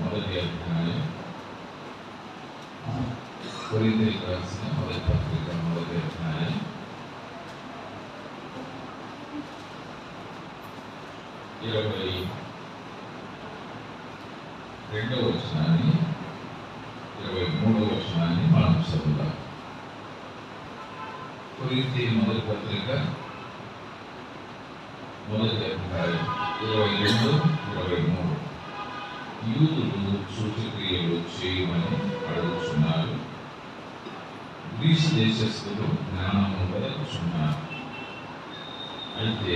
మొదటి అధ్యాయం, కొరింథీయులకు రాసిన మొదటి పత్రిక మొదటి అధ్యాయం 22వ వచనాన్ని 23వ వచనాన్ని మనం చదువుదాం. కొరింథీయుల మొదటి పత్రిక మొదటి అధ్యాయం 22, 23. యూదులు సూచక్రియలు చేయమని అడుగుతున్నారు, గ్రీసు దేశస్థులు జ్ఞానము వెదకుచున్నారు. అయితే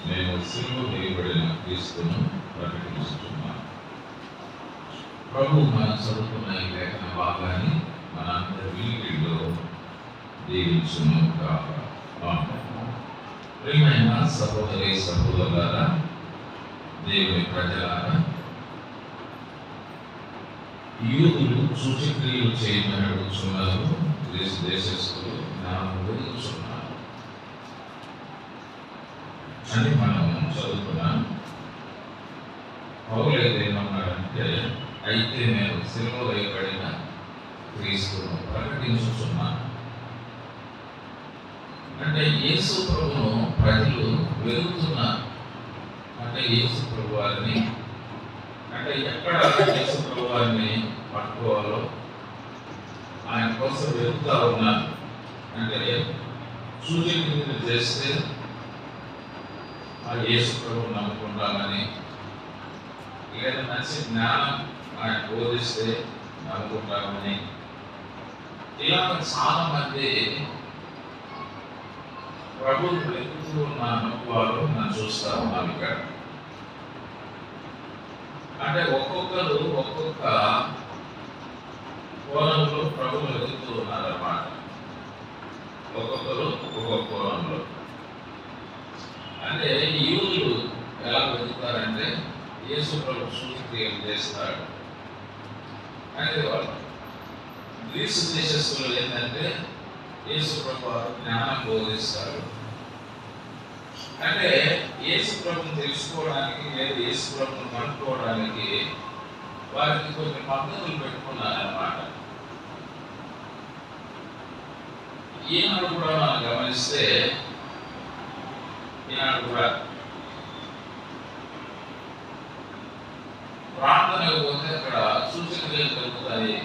నేను సిలువ వేయబడిన క్రీస్తును ప్రకటిస్తున్నాను. ప్రభు మనం చదువుతున్న ఈ లేఖన భాగాన్ని మన అందరి వీటిలో దీవించును కాక. ప్రియమైన సహోదరి సహోదరులారా, దేవుని ప్రజలారా, యూదులు సూచక్రియలు చేయమని అడుగుతున్నారు, గ్రీసు దేశస్థులు జ్ఞానం వెదుకుచున్నారు అని మనం చదువుతున్నాం. పౌలు ఏమన్నాడంటే, అయితే నేను సిలువ వేయబడిన క్రీస్తును ప్రకటించుచున్నాను. అంటే యేసు ప్రభును ప్రజలు వెలుగుతున్నారు. అంటే యేసు ప్రభు వారిని, అంటే ఎక్కడ యేసు ప్రభు వారిని పట్టుకోవాలో ఆయన కోసం వెతుకుతా ఉన్నారు. అంటే సూచన చేస్తే ఆ యేసు ప్రభువు నమ్ముకుంటామని, లేదా మంచి జ్ఞానం ఆయన బోధిస్తే నమ్ముకుంటామని, ఇలా చాలా మంది ప్రభువు వెతుకుతూ ఉన్న అనుభవాలు మనం చూస్తా ఉన్నాం ఇక్కడ. అంటే ఒక్కొక్కరు ఒక్కొక్క కోణంలో ప్రభువు వెతుకుతూ ఉన్నారన్నమాట. ఒక్కొక్కరు ఒక్కొక్క కోణంలో. అంటే యూదులు ఎలా వెతుకుతారంటే, యేసు ప్రభు సూచక్రియలు చేస్తాడు అనేది వాళ్ళు. గ్రీసు దేశస్తులు ఏంటంటే యేసు ప్రభు జ్ఞానం బోధిస్తాడు. అంటే యేసు ప్రభుని తెలుసుకోవడానికి లేదా యేసు ప్రభుని కనుక్కోవడానికి వారికి కొన్ని పద్ధతులు పెట్టుకున్నారన్నమాట. ఈనాడు కూడా మనం గమనిస్తే, ఈనాడు కూడా ప్రార్థనకు పోతే అక్కడ సూచక్రియలు జరుగుతాయి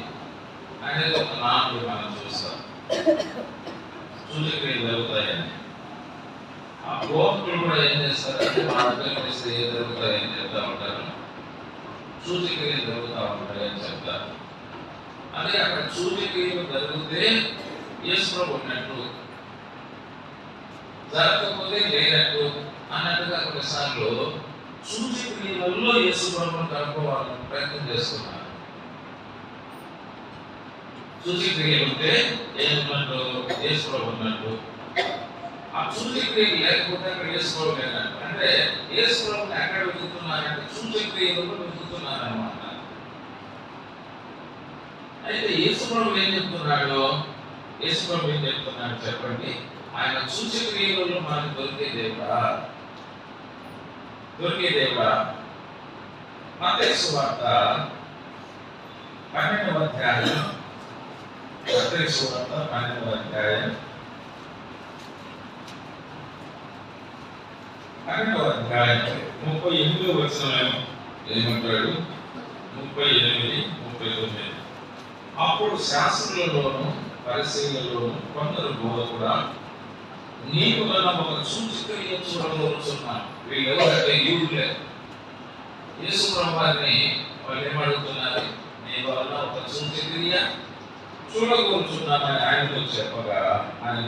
అనేది ఒక నానుడు మనం చూస్తాం. సూచక్రియలు జరుగుతాయని ఆ బోధకులు కూడా ఏం చేస్తారంటే, మా దగ్గర వస్తే ఏ జరుగుతాయని చెప్తా ఉంటారు, సూచక్రియలు జరుగుతూ ఉంటాయని చెప్తారు. అదే అక్కడ సూచక్రియలు జరిగితే యేసు ప్రభు ఉన్నట్టు, జరగకపోతే లేనట్టు అన్నట్టుగా కొన్నిసార్లు సూచక్రియలలో యేసు ప్రభువును కనుక్కోవాలని ప్రయత్నం చేస్తున్నారు. సూచక్రియలు ఉంటే ఏమున్నట్టు, యేసు ప్రభు ఉన్నట్టు. ఆ సూచక్రియలు లేకపోతే అక్కడ యేసు ప్రభు లేనట్టు. అంటే యేసు ప్రభువుని ఎక్కడ వెతుకుతున్నారంటే సూచక్రియలలో వెతుకుతున్నారన్నమాట. అయితే యేసు ప్రభు ఏం చెప్తున్నాడు? యేసు ప్రభు ఏం చెప్తున్నాడు చెప్పండి? ఆయన సూచక్రియలలో మనకు దొరికేదేవా మత్తయి సువార్త 12వ అధ్యాయం, మత్తయి సువార్త 12వ అధ్యాయం 38వ వచనం ఏమంటాడు? 38, 39. అప్పుడు శాస్త్రులలోను పరిశీలనలోను కొందరు బోధకుడా, నీకు గల ఒక సూచక్రియ చూడగలుగుతున్నాను. వీళ్ళు ఎవరంటే యూదులే. యేసు ప్రభు వారిని వాళ్ళు ఏమడుగుతున్నారు? నీ వల్ల ఒక సూచక్రియ చూడగలుగుతున్నానని ఆయనతో చెప్పగా, ఆయన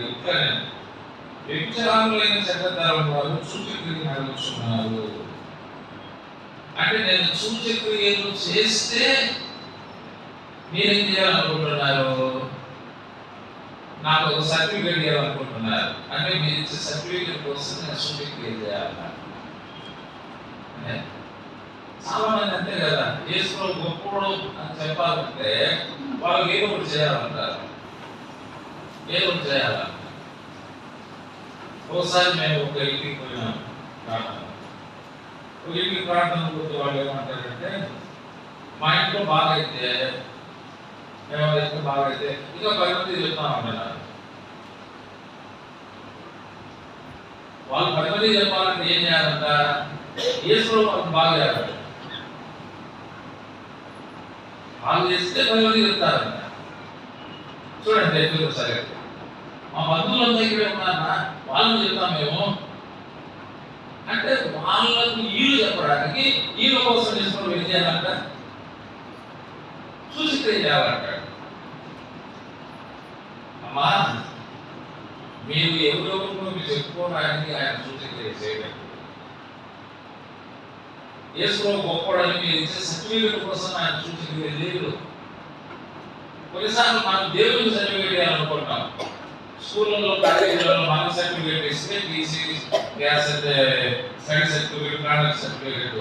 వ్యభిచారులైన చట్టదారుల వారు సూచక్రియను అడుగుతున్నారు. అంటే నేను సూచక్రియలు చేస్తే మీరేం చేయాలనుకుంటున్నారు? నాకు ఒక సర్టిఫికేట్ ఇవ్వాలనుకుంటున్నారు. అంటే మీరు ఇచ్చే సర్టిఫికేట్ కోసం నేను సూచక్రియ చేయాలన్నారు. చాలా మంది అంతే కదా, యేసు ప్రభు గొప్పడు అని చెప్పాలంటే వాళ్ళకి ఏదో ఒకటి చేయాలంటారు, ఏదో ఒకటి చేయాలంటారు. ఒకసారి మేము ఒక ఇంటికి పోయినాం, ఇంటికి ప్రార్థన గురించి వాళ్ళు ఏమంటారంటే, మా ఇంట్లో బాగైతే ఎవరైతే బాగైతే ఇంకా 10 మంది చెప్తాం అంటున్నారు. వాళ్ళు 10 మంది చెప్పాలంటే ఏం చేయాలంట? యేసులో వాళ్ళకి బాగా చేయాలంట. వాళ్ళు చేస్తే 10 మంది చెప్తారంట. చూడండి ఎప్పుడు సరే, మా బంధువులంతా ఇక్కడే ఉన్నారా, వాళ్ళని చెప్తాం మేము అంటే వాళ్ళకు వీళ్ళు చెప్పడానికి వీళ్ళ కోసం చేసుకుని ఏం చేయాలంట? సూచిక్రియ చేయాలంటాడు. అమ్మా, మీరు ఎవరెవరికో మీరు చెప్పుకోవడానికి ఆయన సూచిక్రియ చేయడం, యేసులో గొప్పడని మీరు ఇచ్చే సర్టిఫికేట్ కోసం ఆయన సూచిక్రియ లేదు. కొన్నిసార్లు మనం దేవుడికి సర్టిఫికేట్ చేయాలనుకుంటాం. స్కూళ్ళలో కాలేజీలలో మనకు సర్టిఫికేట్ ఇస్తే TC gas study certificate conduct certificate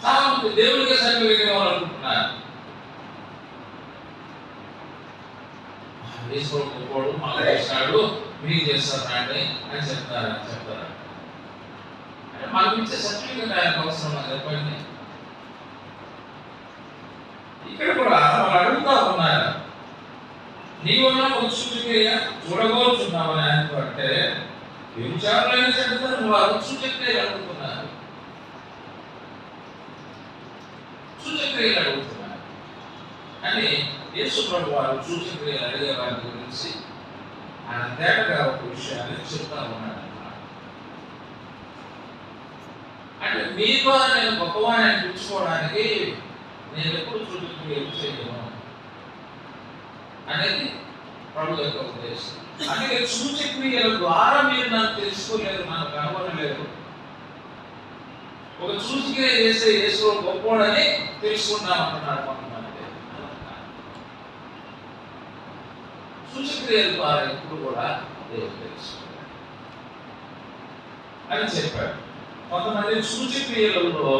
చాలా మంది దేవుడికే సర్టిఫికేట్ ఇవ్వాలనుకుంటున్నారు. గొప్పవాడు మాకు చేసినాడు మీరు చేస్తారండి అని చెప్తారా అంటే మనకు ఇచ్చే సర్టిఫికేట్ ఆయనకు అవసరం చెప్పండి. ఇక్కడ కూడా వాళ్ళు అడుగుతా ఉన్నారు, నీవన్నా ఒక సూచిక్రియ చూడగోరుచున్నావని అంటే విచారాలైన చెడ్డతారు, వారు సూచక్రియలు అడుగుతున్నారు. సూచక్రియలు అడుగుతున్నారు అని యేసు ప్రభు వారు సూచక్రియలు అడిగే వారి గురించి ఆయన తేటగా ఒక విషయాన్ని చెప్తా ఉన్నాడు. అంటే మీ ద్వారా నేను గొప్పవాడిని అనిపించుకోవడానికి నేను ఎప్పుడు సూచక్రియలు చేయను అనేది ప్రభు యొక్క ఉద్దేశం. అందుకే సూచక్రియల ద్వారా మీరు నాకు తెలుసుకోలేరు, నాకు కనుగొనలేరు. ఒక సూచక్రియ చేస్తే యేసు గొప్పవాడని తెలుసుకుంటాం అంటున్నాడు కొంతమంది. సూచక్రియల ద్వారా ఎప్పుడు కూడా దేవుడు తెలుసుకుంటాడు అని చెప్పాడు. కొంతమంది సూచక్రియలలో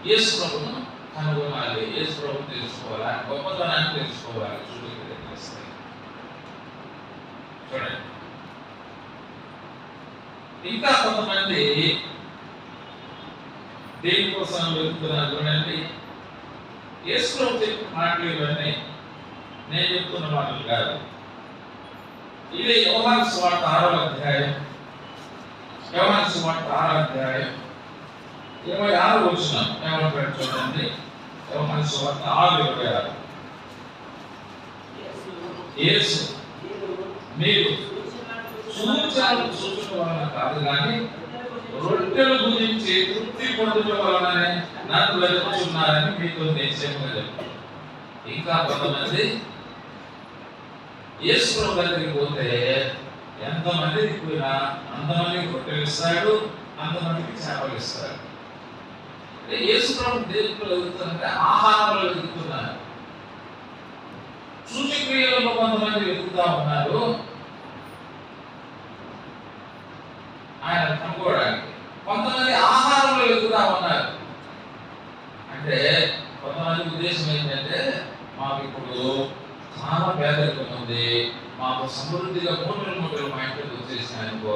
యేసు ప్రభును కనుగొనాలి, యేసు ప్రభుని తెలుసుకోవాలి, గొప్పతనాన్ని తెలుసుకోవాలి. సూచక్రియ చేస్తాయి. చూడండి, ఇంకా కొంతమంది దేనికోసం వెళ్తున్నారు చూడండి. యేసు ప్రభు చెప్పిన మాటలు ఇవన్నీ నేను చెప్తున్న మాటలు కాదు. ఇది యోహాను సువార్త 6వ అధ్యాయం, యోహాను సువార్త 6వ అధ్యాయం 26వ వచనం ఏమంటాడు చూడండి. యోహాను సువార్త 6:26. యేసు మీరు సూచనలు సూచన వలన కాదు కానీ రొట్టెలు గురించి తృప్తి పొందడం వలననే నన్ను వెతుకుతున్నారని మీతో నిశ్చయంగా చెప్తాను. ఇంకా కొంతమంది యేసు ప్రభు దగ్గరికి పోతే ఎంతమందికి పోయినా అంతమందికి రొట్టెలు ఇస్తాడు, అంతమందికి చేపలు ఇస్తాడు. యేసు ప్రభు దేవుళ్ళు వెతుకుతారంటే ఆహారంలో వెతుకుతున్నారు. సూచక్రియలలో కొంతమంది వెతుకుతా ఉన్నారు ఆయన కనుక్కోవడానికి, కొంతమంది ఆహారంలో వెతుకుతా ఉన్నారు. అంటే కొంతమంది ఉద్దేశం ఏంటంటే, మాకు ఇప్పుడు చాలా పేదరికం ఉంది, మాకు సమృద్ధిగా మూటలు మా ఇంటికి వచ్చేసినాయనుకో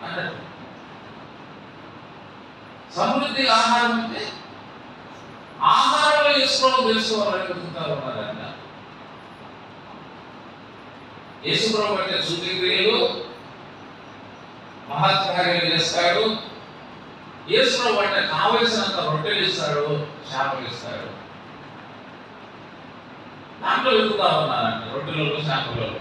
అన్నట్టు. సమృద్ధి ఆహారం అంటే ఆహారంలో యేసుప్రభు తెలుసుకోవాలని వెతుకుతా ఉన్నారంట. యేసుప్రభు అంటే సూచక్రియలు మహత్కార్యాలు చేస్తాడు. యేసుప్రభు అంటే కావలసినంత రొట్టెలు ఇస్తాడు, చేపలు ఇస్తాడు. దాంట్లో వెతుకుతా ఉన్నారంట, రొట్టెలలో చేపలలో.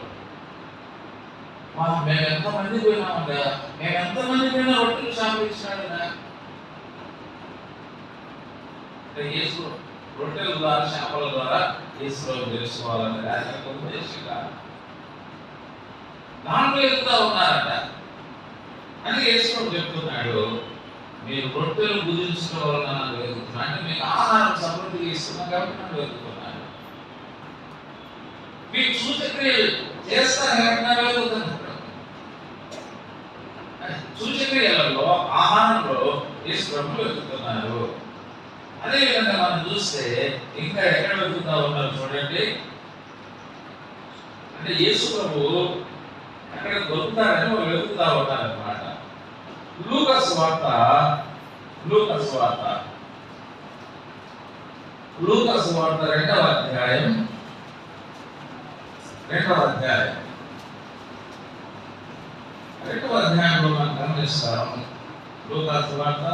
మేము ఎంతమంది పోయినామంటే, మేము ఎంతమంది పోయినా రొట్టెలు చేపలు ఇచ్చినాడు. యేసు రొట్టెల ద్వారా చేపల ద్వారా యేసుప్రభు తెలుసుకోవాలని ఆయన ఉద్దేశం కాదు. దాంట్లో వెతుకుతా ఉన్నారట. అని యేసుప్రభు చెప్తున్నాడు, మీరు రొట్టెలు భుజించడం వలన నన్ను వెతుకుతున్నా, అంటే మీకు ఆహారం సమృద్ధిగా ఇస్తున్నాం కాబట్టి నన్ను వెతుకుతున్నాను. మీకు సూచక్రియలు చేస్తాను కాబట్టి నన్ను వెతుకుతున్నాడు. సూచక్రియలలో ఆహారంలో యేసుప్రభు వెతుకుతున్నారు. అదేవిధంగా మనం చూస్తే ఇంకా ఎక్కడ వెతుకుతా ఉన్నారు చూడండి. అంటే యేసు ప్రభు అక్కడ దొరుకుతారని వాళ్ళు వెతుకుతా ఉన్నారన్నమాట. లూకా సువార్త లూకా సువార్త లూకా సువార్త 2వ అధ్యాయం 2వ అధ్యాయంలో మనం గమనిస్తాము. లూకా సువార్త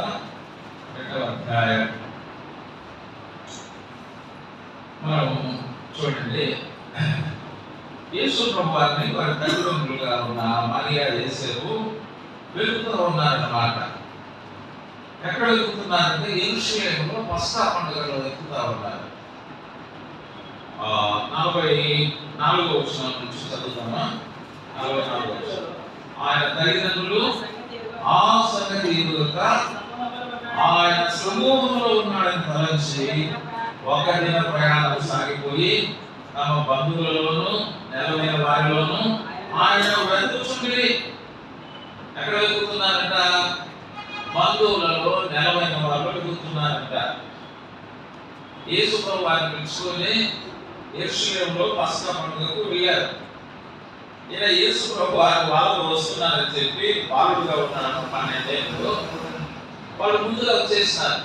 2వ అధ్యాయం మనం చూడండి. యేసు ప్రభువారిని వారి తల్లిదండ్రులుగా ఉన్న మరియా యోసేపు వెళుతూ ఉన్నారన్నమాట. ఎక్కడ వెతుకుతున్నారంటే యెరూషలేములో పస్కా పండుగలో వెతుకుతా ఉన్నారు. 44వ వచనం నుంచి చదువుతామా? 44వ వచనం. ఆయన తల్లిదండ్రులు ఆ సంగతి ఎరుగక ఆయన సమూహంలో ఉన్నాడని తలంచి ఒక దిన ప్రయాణం సాగిపోయి తమ బంధువులలోను నెలవైన వారిలోను ఆయన వెతుకుచుండి. ఎక్కడ వెతుకుతున్నారంట? బంధువులలో నెలవైన వారిలో వెతుకుతున్నారంట. యేసు ప్రభు వారిని పిలుచుకొని యెరూషలేములో పస్కా పండుగకు వెళ్ళారు. ఈయన యేసు ప్రభు వాళ్ళు వస్తున్నారని చెప్పి బాలుడుగా ఉన్నాను 12 ఏళ్ళు. వాళ్ళు ముందుగా వచ్చేసినారు.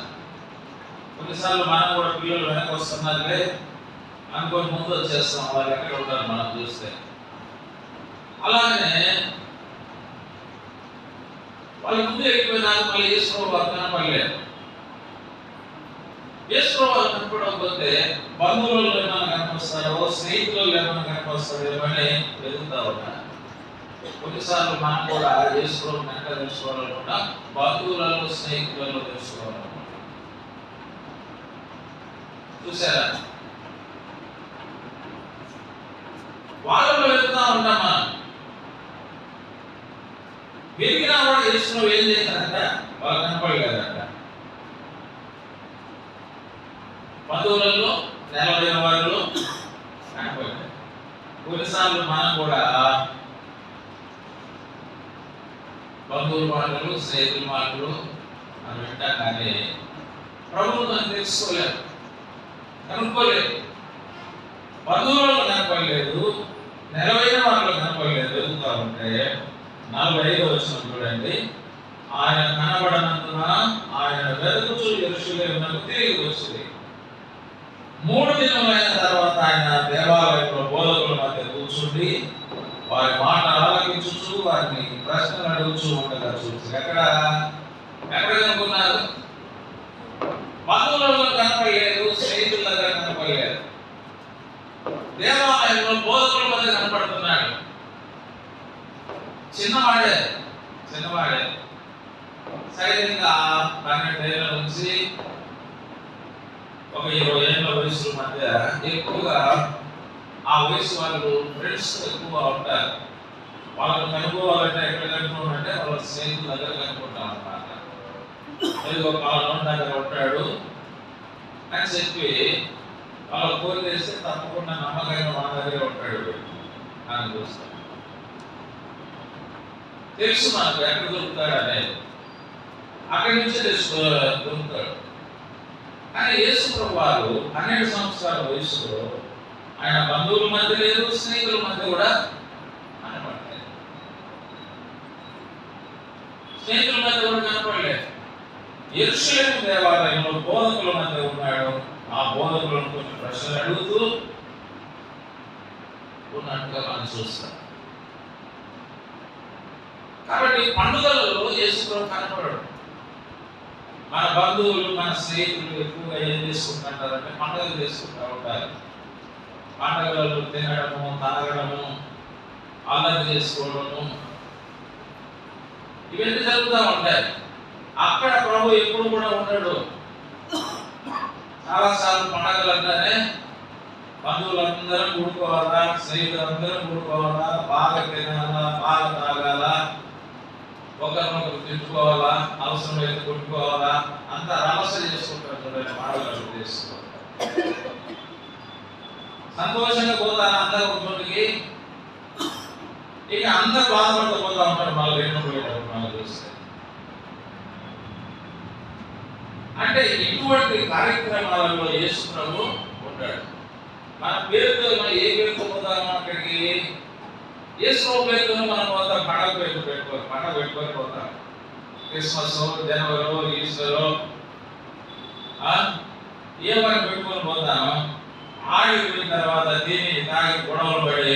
కొన్నిసార్లు మనం కూడా పిల్లలు వెనక వస్తున్నారులే అనుకోని ముందు వచ్చేస్తాం. వాళ్ళు ఎక్కడ ఉంటారు మనం చూస్తే. అలాగనే వాళ్ళ ముందు వెళ్ళిపోయినారు. మళ్ళీ యేసు ప్రభు వారు కనపడలేదు. యేసు ప్రభు వారు కనపడకపోతే బంధువులలో ఏమైనా కనిపిస్తారో, స్నేహితులు ఏమైనా కనిపిస్తారో ఏమని వెతుకుతా ఉన్నారు. కొన్నిసార్లు మనం కూడా యేసు ప్రభు వెంట తెలుసుకోవాలనుకున్నా బంధువులలో, స్నేహితులలో తెలుసుకోవాలనుకున్నా. చూసారా? వాళ్ళలో వెళ్తా ఉంటాం మనం. వెతికినా కూడా యేసును ఏం చేశారంట? వాళ్ళు కనపడలేదంట. బంధువులలో నెలవైన వారిలో కనపడలేదు. కొన్నిసార్లు మనం కూడా బంధువుల మాటలు, స్నేహితుల మాటలు అని వింటాం, కానీ ప్రభువును మనం తెలుసుకోలేదు, కనుక్కోలేదు. బంధువులలో కనపడలేదు, నెలవైన వారిలో కనపడలేదు. వెతుకుతా ఉంటే 45వ వచనం చూడండి. ఆయన కనబడనందున ఆయన వెతుకుచు యెరూషలేమునకు తిరిగి వచ్చింది. 3 దినములైన తర్వాత ఆయన దేవాలయంలో బోధకుల మధ్య కూర్చుండి వారి మాట ఆలకించుచు వారిని ప్రశ్నలు అడుగుచూ ఉండగా చూసి ఎక్కడ కనుక్కున్నారు? బంధువులలో కనపడలేదు, స్నేహితుల దగ్గర కనపడలేదు. దేవాలయంలో బోధకుల మధ్య కనపడుతున్నాడు. చిన్నవాడే సైనికంగా 12 ఏళ్ల నుంచి ఒక 20 ఏళ్ల వయసు మధ్య ఎక్కువగా ఆ వయసు వాళ్ళు ఫ్రెండ్స్ ఎక్కువ ఉంటారు. వాళ్ళని కనుక్కోవాలంటే ఎక్కడ కనుక్కోవాలంటే వాళ్ళ స్నేహితుల దగ్గర కనుక్కుంటాం అన్నమాట. ఏదో వాళ్ళ దగ్గర ఉంటాడు అని చెప్పి వాళ్ళు ఫోన్ చేస్తే తప్పకుండా నమ్మకమైన వాళ్ళ దగ్గర ఉంటాడు అని చూస్తాం. తెలుసు మనకు ఎక్కడ దొరుకుతాడు అనేది, అక్కడి నుంచే దొరుకుతాడు. కానీ యేసు ప్రభు వారు 12 సంవత్సరాల వయసులో ఆయన బంధువుల మధ్య లేదు, స్నేహితుల మధ్య కూడా కనపడలేదు. స్నేహితుల మధ్య కూడా కనపడలేదు. యెరూషలేము దేవాలయంలో బోధకుల మధ్య ఉన్నాడు. ఆ బోధకులను కొన్ని ప్రశ్నలు అడుగుతూ ఉన్నట్టుగా మనం చూస్తాం. కాబట్టి పండుగలలో యేసు ప్రభు కనపడడు. మన బంధువులు, మన స్నేహితులు ఎక్కువగా ఏం చేసుకుంటారంటే పండుగలు చేసుకుంటూ ఉంటారు. పండుగలలో తినడము, తాగడము, అల్లరి చేసుకోవడము, ఇవన్నీ జరుగుతూ ఉంటాయి. అక్కడ ప్రభు ఎప్పుడు కూడా ఉండడు. చాలాసార్లు పండుగలు అంటేనే బంధువులందరం కూడుకోవాలా, స్నేహితులందరం కూడుకోవాలా, బాగా తినాలా, బాగా తాగాలా, ఒకరినొకరు తిట్టుకోవాలా, అవసరమైతే కొట్టుకోవాలా, అంత రమస చేసుకుంటారు. చూడండి, మాడలు చేసుకోవాలి, సంతోషంగా పోతాను అందరూ ఒకటికి. ఇక అందరు బాధపడుతూ పోతా ఉంటారు. మళ్ళీ వెళ్ళిపోయేటప్పుడు మనం చూస్తే అంటే ఇటువంటి కార్యక్రమాలలో యేసు ప్రభు ఉంటాడు. మన పేరుతో మనం ఏ పేరుతో పోతామో అక్కడికి యేసు ప్రభు పేరుతో మనం పోతాం. పండగ పెట్టుకొని పోతాం. క్రిస్మస్, జనవరి, ఈస్టరు ఏమైనా పెట్టుకొని పోతాను. ఆడికి పోయిన తర్వాత దీన్ని తాగి గొడవలు పడి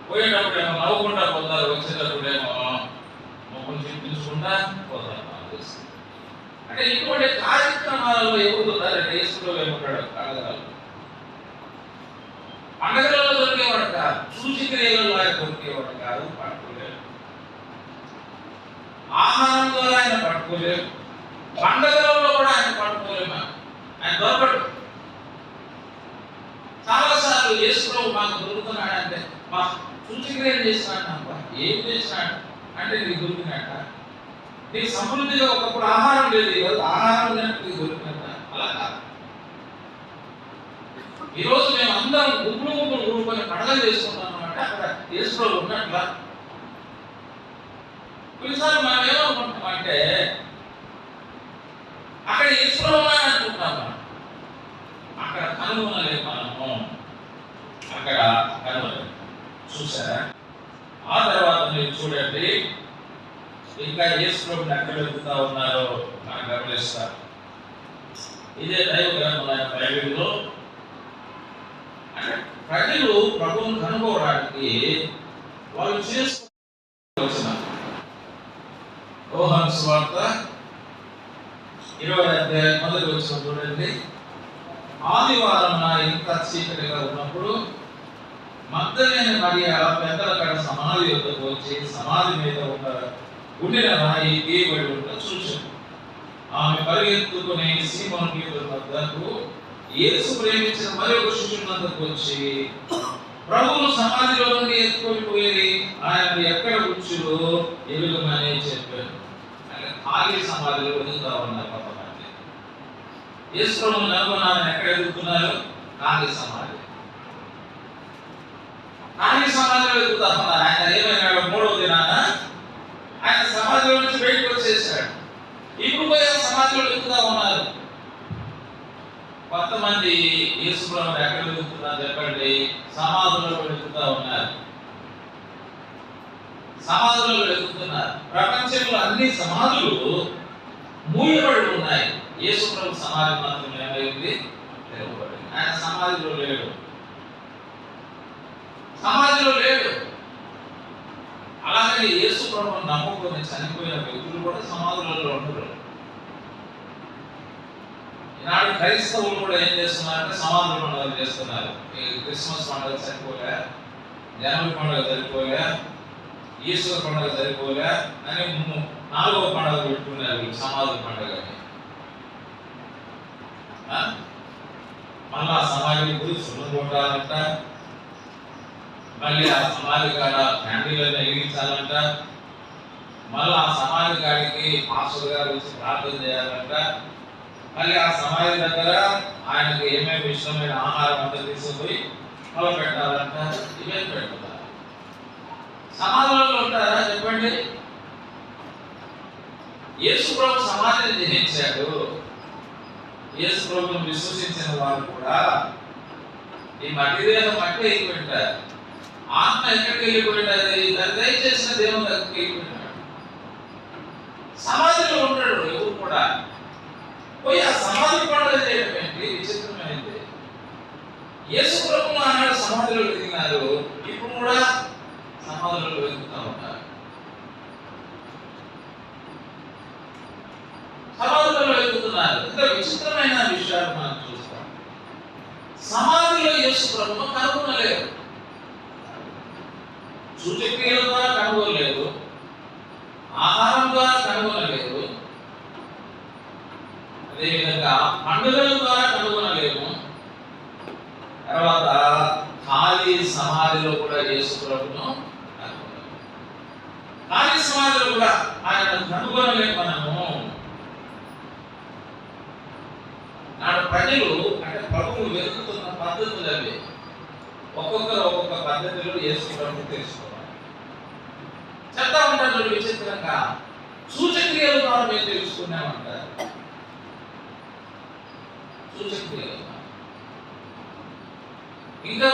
పోయేటప్పుడేమో నవ్వుకుంటా పోతారు, వచ్చేటప్పుడేమో మొక్కలు పిలుచుకుంటా పోతారు. అంటే ఇటువంటి కార్యక్రమాలలో ఎవరుతారంటే యేసులో ఏముంటాడు కాగలరు. పండగలలో దొరికేవాడు కాదు, సూచిక్రియలలో ఆయన దొరికేవాడు కాదు, పట్టుకోలేరు. ఆహారం ద్వారా ఆయన పట్టుకోలేరు, పండగలలో కూడా ఆయన పట్టుకోలేము, ఆయన దొరకడు. చాలాసార్లు యేసులో మాకు దొరుకుతున్నాడంటే మా సూచిక్రియలు చేసినాడు, ఏం చేసినాడు అంటే నీకు దొరికినట్ట. నీకు సమృద్ధిగా ఒకప్పుడు ఆహారం లేదు, ఈరోజు ఆహారం నీకు దొరికినట్ట. అలా కాదు. ఈరోజు మేము అందరం గుంపులు కూడుకొని పండుగ చేసుకుంటాం అంటే అక్కడ యేసులో ఉన్నట్ల. కొన్నిసార్లు మనం ఏమనుకుంటాం అంటే అక్కడ యేసులో ఉన్నాయనుకుంటాం, అక్కడ కనుగొనలేదు మనము, అక్కడ కనుగొనలేదు. చూసారా? ఆ తర్వాత మీరు చూడండి, ఇంకా యేసుప్రభుని ఎక్కడ వెతుకుతా ఉన్నారో మనం గమనిస్తారు. ఇదే దైవ గ్రంథమైన బైబిల్లో అంటే ప్రజలు ప్రభువును కనుగోవడానికి వాళ్ళు చేసుకున్న యోహాను సువార్త 20వ అధ్యాయం 1వ వచనం చూడండి. ఆదివారం ఇంత చీకటిగా ఉన్నప్పుడు మగ్దలేని మరియ పెద్దల కడ సమాధి వద్దకు వచ్చి సమాధి మీద ఉండిన రాయి తీయబడి ఉండటం చూశాను. ఆమె పరిగెత్తుకుని సీమోను పేతురు వద్దకు, యేసు ప్రేమించిన మరొక శిష్యుని వద్దకు వచ్చి, ప్రభువును సమాధిలో నుండి ఎత్తుకొని పోయి ఆయన ఎక్కడ కూర్చులో ఎలుగమని చెప్పాను. అంటే ఖాళీ సమాధిలో వెతుకుతా ఉన్నారు కొంతమంది. యేసు ప్రభువును కనుగొన్నారని ఎక్కడ ఎదుగుతున్నారు? ఖాళీ సమాధి. ఖాళీ సమాధిలో వెతుకుతా ఉన్నారు. ఆయన ఏమైనాడు? 3వ దినాన ఆయన సమాధిలో నుంచి బయటకు వచ్చేసాడు. ఇప్పుడు పోయి సమాధిలో వెతుకుతా ఉన్నారు. కొంతమంది యేసు ప్రభువును ఎక్కడ వెతుకుతున్నారు చెప్పండి? సమాధులలో వెతుకుతా ఉన్నారు. సమాధులలో వెతుకుతున్నారు. ప్రపంచంలో అన్ని సమాధులు మూయబడి ఉన్నాయి. యేసు ప్రభు సమాధి మాత్రం ఏమైంది? తెరవబడింది. ఆయన సమాధిలో లేడు, సమాధిలో లేడు. అలాగే యేసు ప్రభువును నమ్ముకొని చనిపోయిన వ్యక్తులు కూడా సమాధులలో ఉండరు. ఈనాడు క్రైస్తవులు కూడా ఏం చేస్తున్నారంటే సమాధుల పండుగలు చేస్తున్నారు. క్రిస్మస్ పండుగ సరిపోలే, జనవరి పండుగ సరిపోలే, ఈస్టర్ పండుగ సరిపోలే అని 4వ పండుగ పెట్టుకున్నారు సమాధుల పండుగని. మళ్ళా సమాధి గురించి సున్నం కొట్టాలంట, మళ్ళీ ఆ సమాధి కాడ క్యాండిల్ని వెలిగించాలంట, మళ్ళీ ఆ సమాధి కాడికి మాస్టర్ గారు వచ్చి ప్రార్థన చేయాలంట, మళ్ళీ ఆ సమాధి దగ్గర ఆయనకు ఏమేమి ఇష్టమైన ఆహారం అంతా తీసుకుపోయి మొదలు పెట్టాలంట. ఇవేం పెడతారు? సమాధులలో ఉంటారా చెప్పండి? యేసు ప్రభు సమాధిని జయించాడు. యేసు ప్రభువును విశ్వసించిన వారు కూడా ఈ మట్టి దేహం మట్టి అయిపోయింటారు, ఆత్మ ఎక్కడికి వెళ్ళిపోయింది? దయచేసిన దేవుని దగ్గరికి వెళ్ళిపోయినాడు. సమాధిలో ఉంటాడు. ఎవరు కూడా పోయి ఆ సమాధి పండుగ చేయడం ఏంటి? విచిత్రమైనది. యేసు ప్రభువు ఆనాడు సమాధిలో వెతికినారు, ఇప్పుడు కూడా సమాధిలో వెతుకుతా ఉంటారు. సమాధిలో వెతుకుతున్నారు. ఇంకా విచిత్రమైన విషయాలు మనం చూస్తాం. సమాధిలో యేసు ప్రభువును కనుగొనలేరు, సూచక్రియల ద్వారా కనుగొనలేదు, ఆహారం ద్వారా కనుగొనలేదు, అదేవిధంగా పండుగల ద్వారా కనుగొనలేము. తర్వాత ఖాళీ సమాధిలో కూడా యేసు ప్రభువును కనుగొనలేము. ఖాళీ సమాధిలో కూడా ఆయన కనుగొనలేము మనము. నాడు ప్రజలు అంటే ప్రభువును వెతుకుతున్న పద్ధతులు అవి. ఒక్కొక్కరు ఒక్కొక్క పద్ధతిలో యేసు ప్రభువును తెలుసుకోవాలి. చెప్తా ఉంటారు విచిత్రంగా, సూచక్రియల ద్వారా మేము తెలుసుకున్నామంటారు. సూచక్రియలు ఇంకా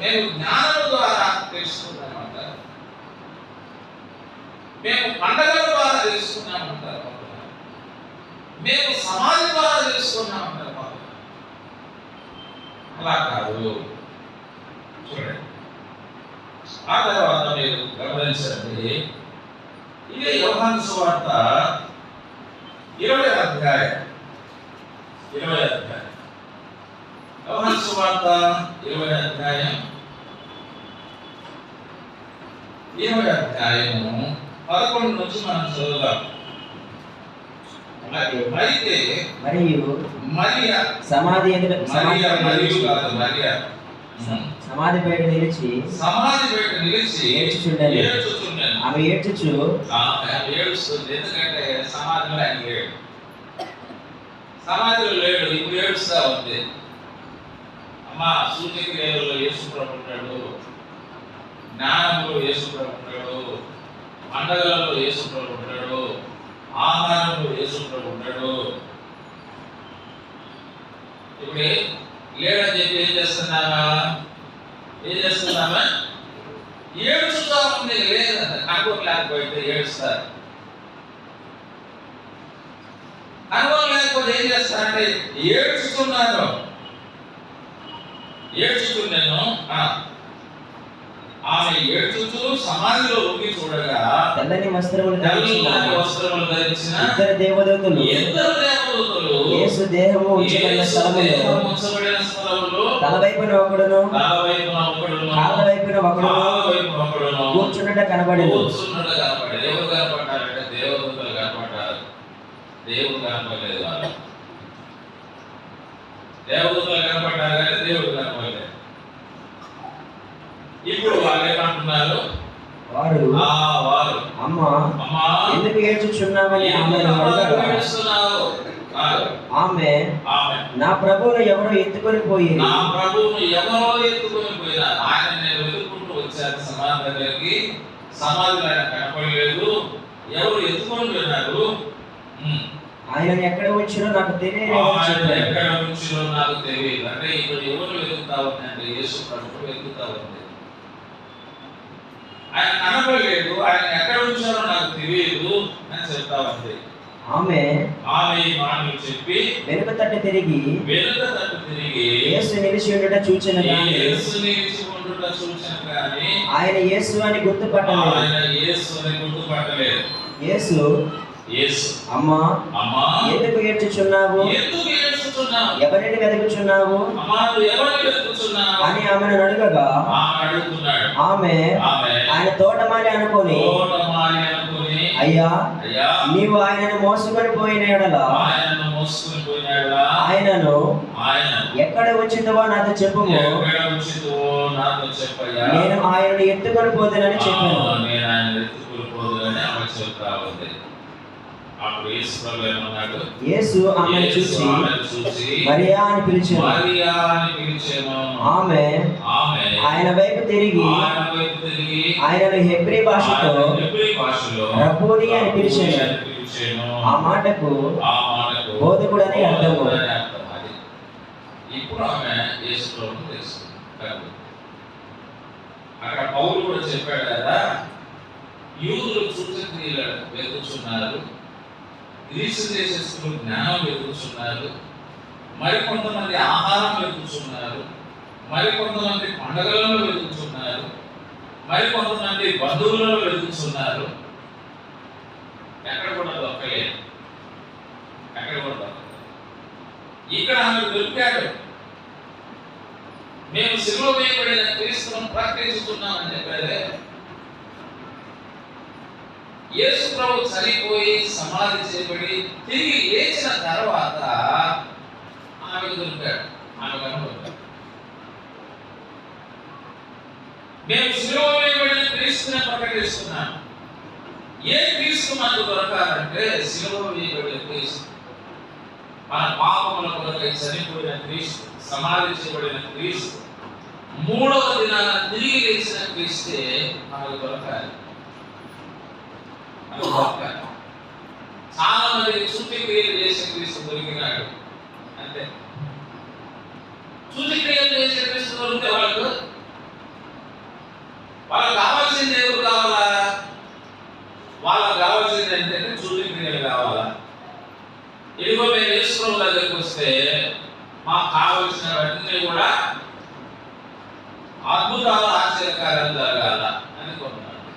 మేము జ్ఞానం ద్వారా తెలుసుకున్నామంటారు. మేము పండగల ద్వారా తెలుసుకున్నామంటారు, మేము సమాజం ద్వారా తెలుసుకున్నామంటారు. అలా కాదు. చూడండి, ఆ తర్వాత మీరు గమనించండి, ఇదే యోహాను సువార్త 20వ అధ్యాయం. యోహాను సువార్త 20వ అధ్యాయం 11 నుంచి మనం చదువుదాం. అయితే మరియు మరియా సమాధి ఎదుట సమాధి బయట నిలిచి ఏడ్చుచుండెను. ఆమె ఏడ్చుచు ఏడుస్తుంది. ఎందుకంటే సమాధిలో ఆయన లేడు, సమాధిలో లేడు, ఇప్పుడు ఏడుస్తా ఉంది. అమ్మా, సూచక్రియలలో యేసుప్రభు ఉంటాడు, జ్ఞానంలో యేసుప్రభు ఉంటాడు, పండగలలో యేసుప్రభు ఉంటాడు, ఆహారంలో యేసుప్రభు ఉంటాడు. ఇప్పుడు లేడని చెప్పి ఏం చేస్తున్నామా? ఏడుచుతా ఉంది. లేదంట, అనుభవం లేకపోతే ఏడుస్తారు. అనుభవం లేకపోతే ఏం చేస్తారంటే ఏడుచుతున్నాను. ఆమె ఏడ్చుతూ సమాధిలో ఉండి చూడగా తెల్లని వస్త్రములు ధరించిన ఇద్దరు దేవదూతలు యేసు దేహము ఉంచబడిన స్థలములో తల వైపున ఒకడును కాళ్ళ వైపున ఒకడును కూర్చున్నట కనబడేది. దేవుడు కనపడలేదు, దేవదూతలు కనపడ్డారు కానీ దేవుడు కనపడలేదు. ఇప్పుడు వాళ్ళు ఏమంటున్నారు? వారు అమ్మా ఎందుకు ఏడ్చుచున్నామని ఆమె నా ప్రభువును ఎవరో ఎత్తుకొని పోయినా ఆయన నేను వెతుక్కుంటూ వచ్చాను సమాధి దగ్గరికి. సమాధిలో ఆయన కనపడలేదు, ఎవరు ఎత్తుకొని పోయినారు. ఆయన ఎక్కడ వచ్చినో నాకు తెలియదు. ఎక్కడ వచ్చినో నాకు తెలియదు అంటే ఇప్పుడు ఎవరు వెతుకుతా ఉందంటే యేసు ప్రభువు వెతుకుతా ఉంది. ఆయన కనపడలేదు, ఆయన ఎక్కడ ఉంచారో నాకు తెలియదు అని చెప్తా ఉంది. ఆమె ఈ మాటలు చెప్పి వెనుక తట్టు తిరిగి యేసు నిలిచి ఉండుట చూచెను గాని ఆయన యేసు అని గుర్తుపట్టలేదు. యేసు అమ్మా ఎందుకు ఏడ్చుచున్నావు? ఎవరిని వెతుకుచున్నావు అని ఆమెను అడగగా ఆమె ఆయన తోటమాలి అనుకొని అయ్యా నీవు ఆయనను మోసుకొని పోయిన యెడల ఆయనను ఎక్కడ ఉంచితవో నాతో చెప్పుము, నేను ఆయనను ఎత్తుకొని పోదునని చెప్పాను. యేసు ఆమెను చూసి మరియా అని పిలిచాను. ఆమె ఆయన వైపు తిరిగి ఆయనను హెబ్రీ భాషతో రబ్బూని అని పిలిచాను. ఆ మాటకు బోధకుడు అని అర్థము. ఇప్పుడు ఆమె యేసు ప్రభువును తెలుసుకుంది. అక్కడ పౌలు కూడా చెప్పాడు కదా, యూదులు సూచక్రియలు వెతుకుతున్నారు, గ్రీసు దేశస్తులు జ్ఞానం వెతుకుతున్నారు, మరికొంతమంది ఆహారం వెతుకుతున్నారు, మరికొంతమంది పండుగలను వెతుకుతున్నారు, మరికొంతమంది బంధువులను వెతుకుతున్నారు. ఎక్కడ కూడా దొరకలేదు. ఇక్కడ ఆమె దొరికాడు. మేము సిలువ వేయబడిన క్రీస్తును ప్రకటిస్తున్నామని చెప్పారే. యేసు ప్రభు చనిపోయి సమాధి చేయబడి తిరిగి లేచిన తర్వాత ఆమెకు దొరికాడు. ఆమె కనబడ్డాడు. మేము సిలువ వేయబడిన క్రీస్తుని ప్రకటిస్తున్నాం. ఏ క్రీస్తు మనకు దొరకాలంటే సిలువ వేయబడిన క్రీస్తు, మన పాపముల కొరకై చనిపోయిన క్రీస్తు, సమాధి చేయబడిన క్రీస్తు, మూడవ దినాన తిరిగి లేచిన క్రీస్తే మనకు దొరకాలి. చాలా మంది సూచక్రియలు చేసే క్రీస్తు దొరికినాడు అంటే, సూచక్రియలు చేసే క్రీస్తు దొరికితే వాళ్ళకు కావాల్సింది ఎవరు కావాలా? వాళ్ళ ఇదిగో మేము యేసు ప్రభు దగ్గరికి వస్తే మాకు కావలసినవన్నీ కూడా అద్భుతాలు ఆశ్చర్యకార్యాలు జరగాల అని కొన్నాడు.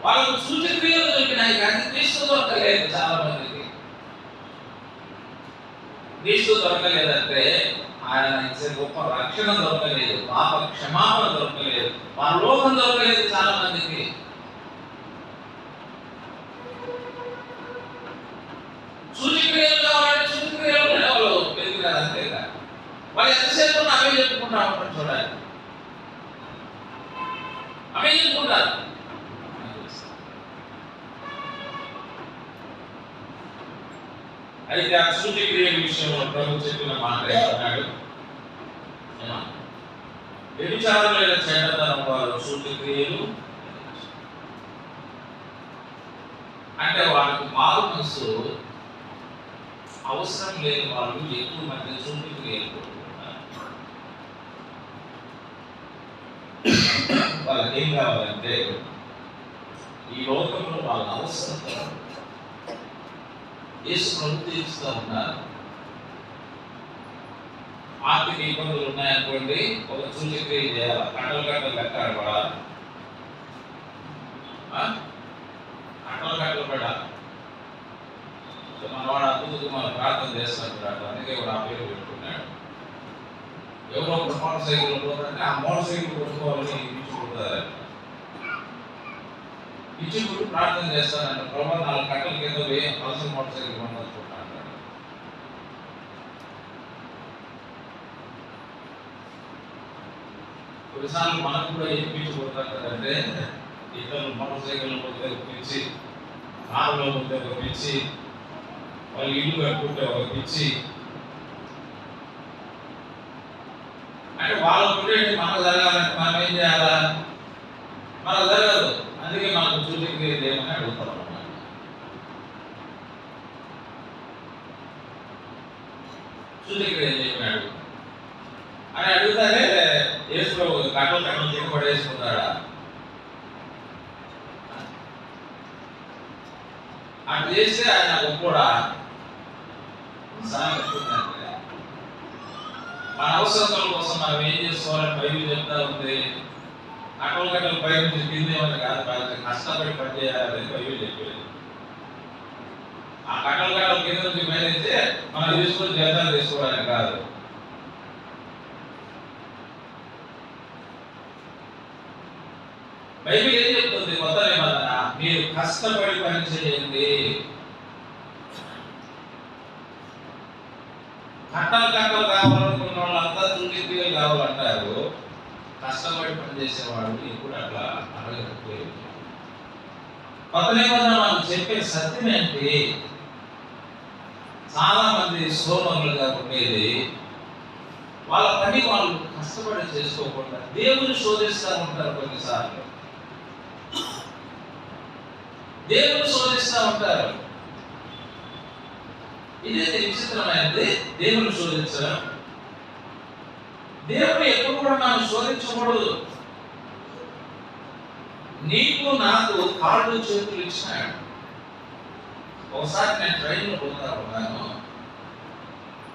వాళ్ళకు సూచక్రియలు దొరికినాయి కానీ క్రీస్తు దొరకలేదు. చాలా మందికి క్రీస్తు దొరకలేదంటే ఆయన ఇచ్చే గొప్ప రక్షణ దొరకలేదు, పాప క్షమాపణ దొరకలేదు, పరలోకం దొరకలేదు. చాలా మందికి సూచక్రియలు కావాలంటే సూచక్రియలు వాళ్ళు పెరిగినారు అంతేగా. వాళ్ళు ఎంతసేపు అవే చెప్పుకుంటా ఉంటారు. చూడాలి, అవే చెప్పుకుంటారు. అయితే ఆ సూచక్రియల విషయంలో ప్రభు చెప్పిన మాట ఏమన్నాడు? వ్యభిచారులైన చెడ్డతనం వారు సూచక్రియలు అంటే వాళ్ళకి మారు మనసు అవసరం లేని వాళ్ళు ఎక్కువ మంది సూచక్రియలు కోరుకుంటున్నారు. వాళ్ళకి ఏం కావాలంటే ఈ లోకంలో వాళ్ళ అవసరం యేసు ప్రభు తీరుస్తూ ఉన్నారు. ఆర్థిక ఇబ్బందులు ఉన్నాయనుకోండి, ఒక సూచక్రియ చేయాలి, గంటలు లెక్క పడాలి, గంటలు పడాలి. మన వాడు అద్భుతంగా మనం ప్రార్థన చేస్తున్నట్టు అందుకే వాడు ఆ పేరు పెట్టుకున్నాడు. ఎవరో ఒక మోటార్ సైకిల్ పోతుంటే ఆ మోటార్ సైకిల్ కొట్టుకోవాలని ఇచ్చుకుంటారు. ఇచ్చుకుంటూ ప్రార్థన చేస్తానంటే ప్రభావ 4 గంటల కింద పలసలు మోటార్ సైకిల్ కొనుక్కుంటా అంటాడు. కొన్నిసార్లు మనకు కూడా ఏం పిచ్చిపోతారు కదంటే, ఇతరులు మోటార్ సైకిల్ పోతే ఒక పిచ్చి, కారులో పోతే ఒక పిచ్చి, వాళ్ళు ఇల్లు కట్టుకుంటే ఒక పిచ్చి. అంటే వాళ్ళకు ఉండేది మనకు జరగాలంటే మనం ఏం చేయాలా? మనకు జరగదు. అందుకే మనకు సూచక్రియ చేయమని అడుగుతాం అన్నమాట. సూచక్రియ చేయమని అని అడుగుతారే యేసు ప్రభు కట్టలు కింద పడేసుకుంటాడా? అటు చేస్తే ఆయన కూడా మన అవసరాల కోసం మనం ఏం చేసుకోవాలని బైబిల్ చెప్తా ఉంది. కట్టలు పై నుంచి కింద ఏమన్నా కాదు, కష్టపడి పనిచేయాలని బైబిల్ చెప్పేది. ఆ కట్టలు కింద నుంచి పైనైతే మనం తీసుకొని జీతాలు తీసుకోవడానికి కాదు. బైబిల్ ఏం చెప్తుంది? కొత్త నిబంధన, మీరు కష్టపడి పని చేయండి. కట్టలు కావాలనుకున్న వాళ్ళంతా సూచక్రియలు కావాలంటారు. కష్టపడి పనిచేసేవాడు ఎప్పుడు అట్లా అడగలేదు. కొత్త నిబంధన మనం చెప్పే సత్యం ఏంటి? చాలా మంది సోమరులుగా ఉండేది వాళ్ళ పని వాళ్ళు కష్టపడి చేసుకోకుండా దేవుని శోధిస్తూ ఉంటారు. కొన్నిసార్లు దేవుని శోధిస్తూ ఉంటారు. ఇదే విచిత్రమైనది, దేవుని శోధించడం. దేవుడు ఎప్పుడు కూడా మనం శోధించకూడదు. నీకు నాకు కాళ్ళు చేతులు ఇచ్చినాడు. ఒకసారి నేను ట్రైన్లో పోతా ఉన్నాను,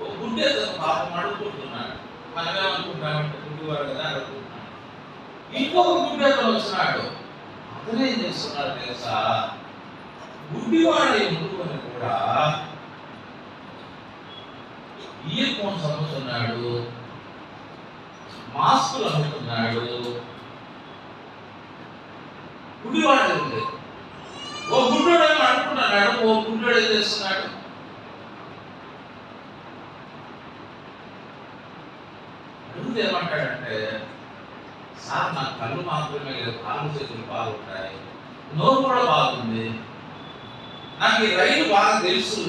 ఒక గుడ్డి అతను పాపం అడుగుతున్నాడు. మనమేమనుకుంటామంటే గుడ్డివాడు కదా అడుగుతున్నాడు. ఇంకొక గుడ్డి అతను వచ్చినాడు. అతను ఏం చేస్తున్నాడు తెలుసా? గుడ్డివాడు ముందుకొని కూడా ఇయర్ ఫోన్స్ అమ్ముతున్నాడు, మాస్కులు అమ్ముతున్నాడు. గుడ్డివాడు ఉంది. ఓ గుడ్డోడు ఏమో అనుకుంటున్నాడు, ఓ గుడ్డోడు ఏం చేస్తున్నాడు? అడుగుతే ఏమంటాడంటే, సార్ నా కళ్ళు మాత్రమే లేదు, కాళ్ళు చేతులు బాగుంటాయి, నోరు కూడా బాగుంది, నాకు ఈ రైలు బాగా తెలుసు,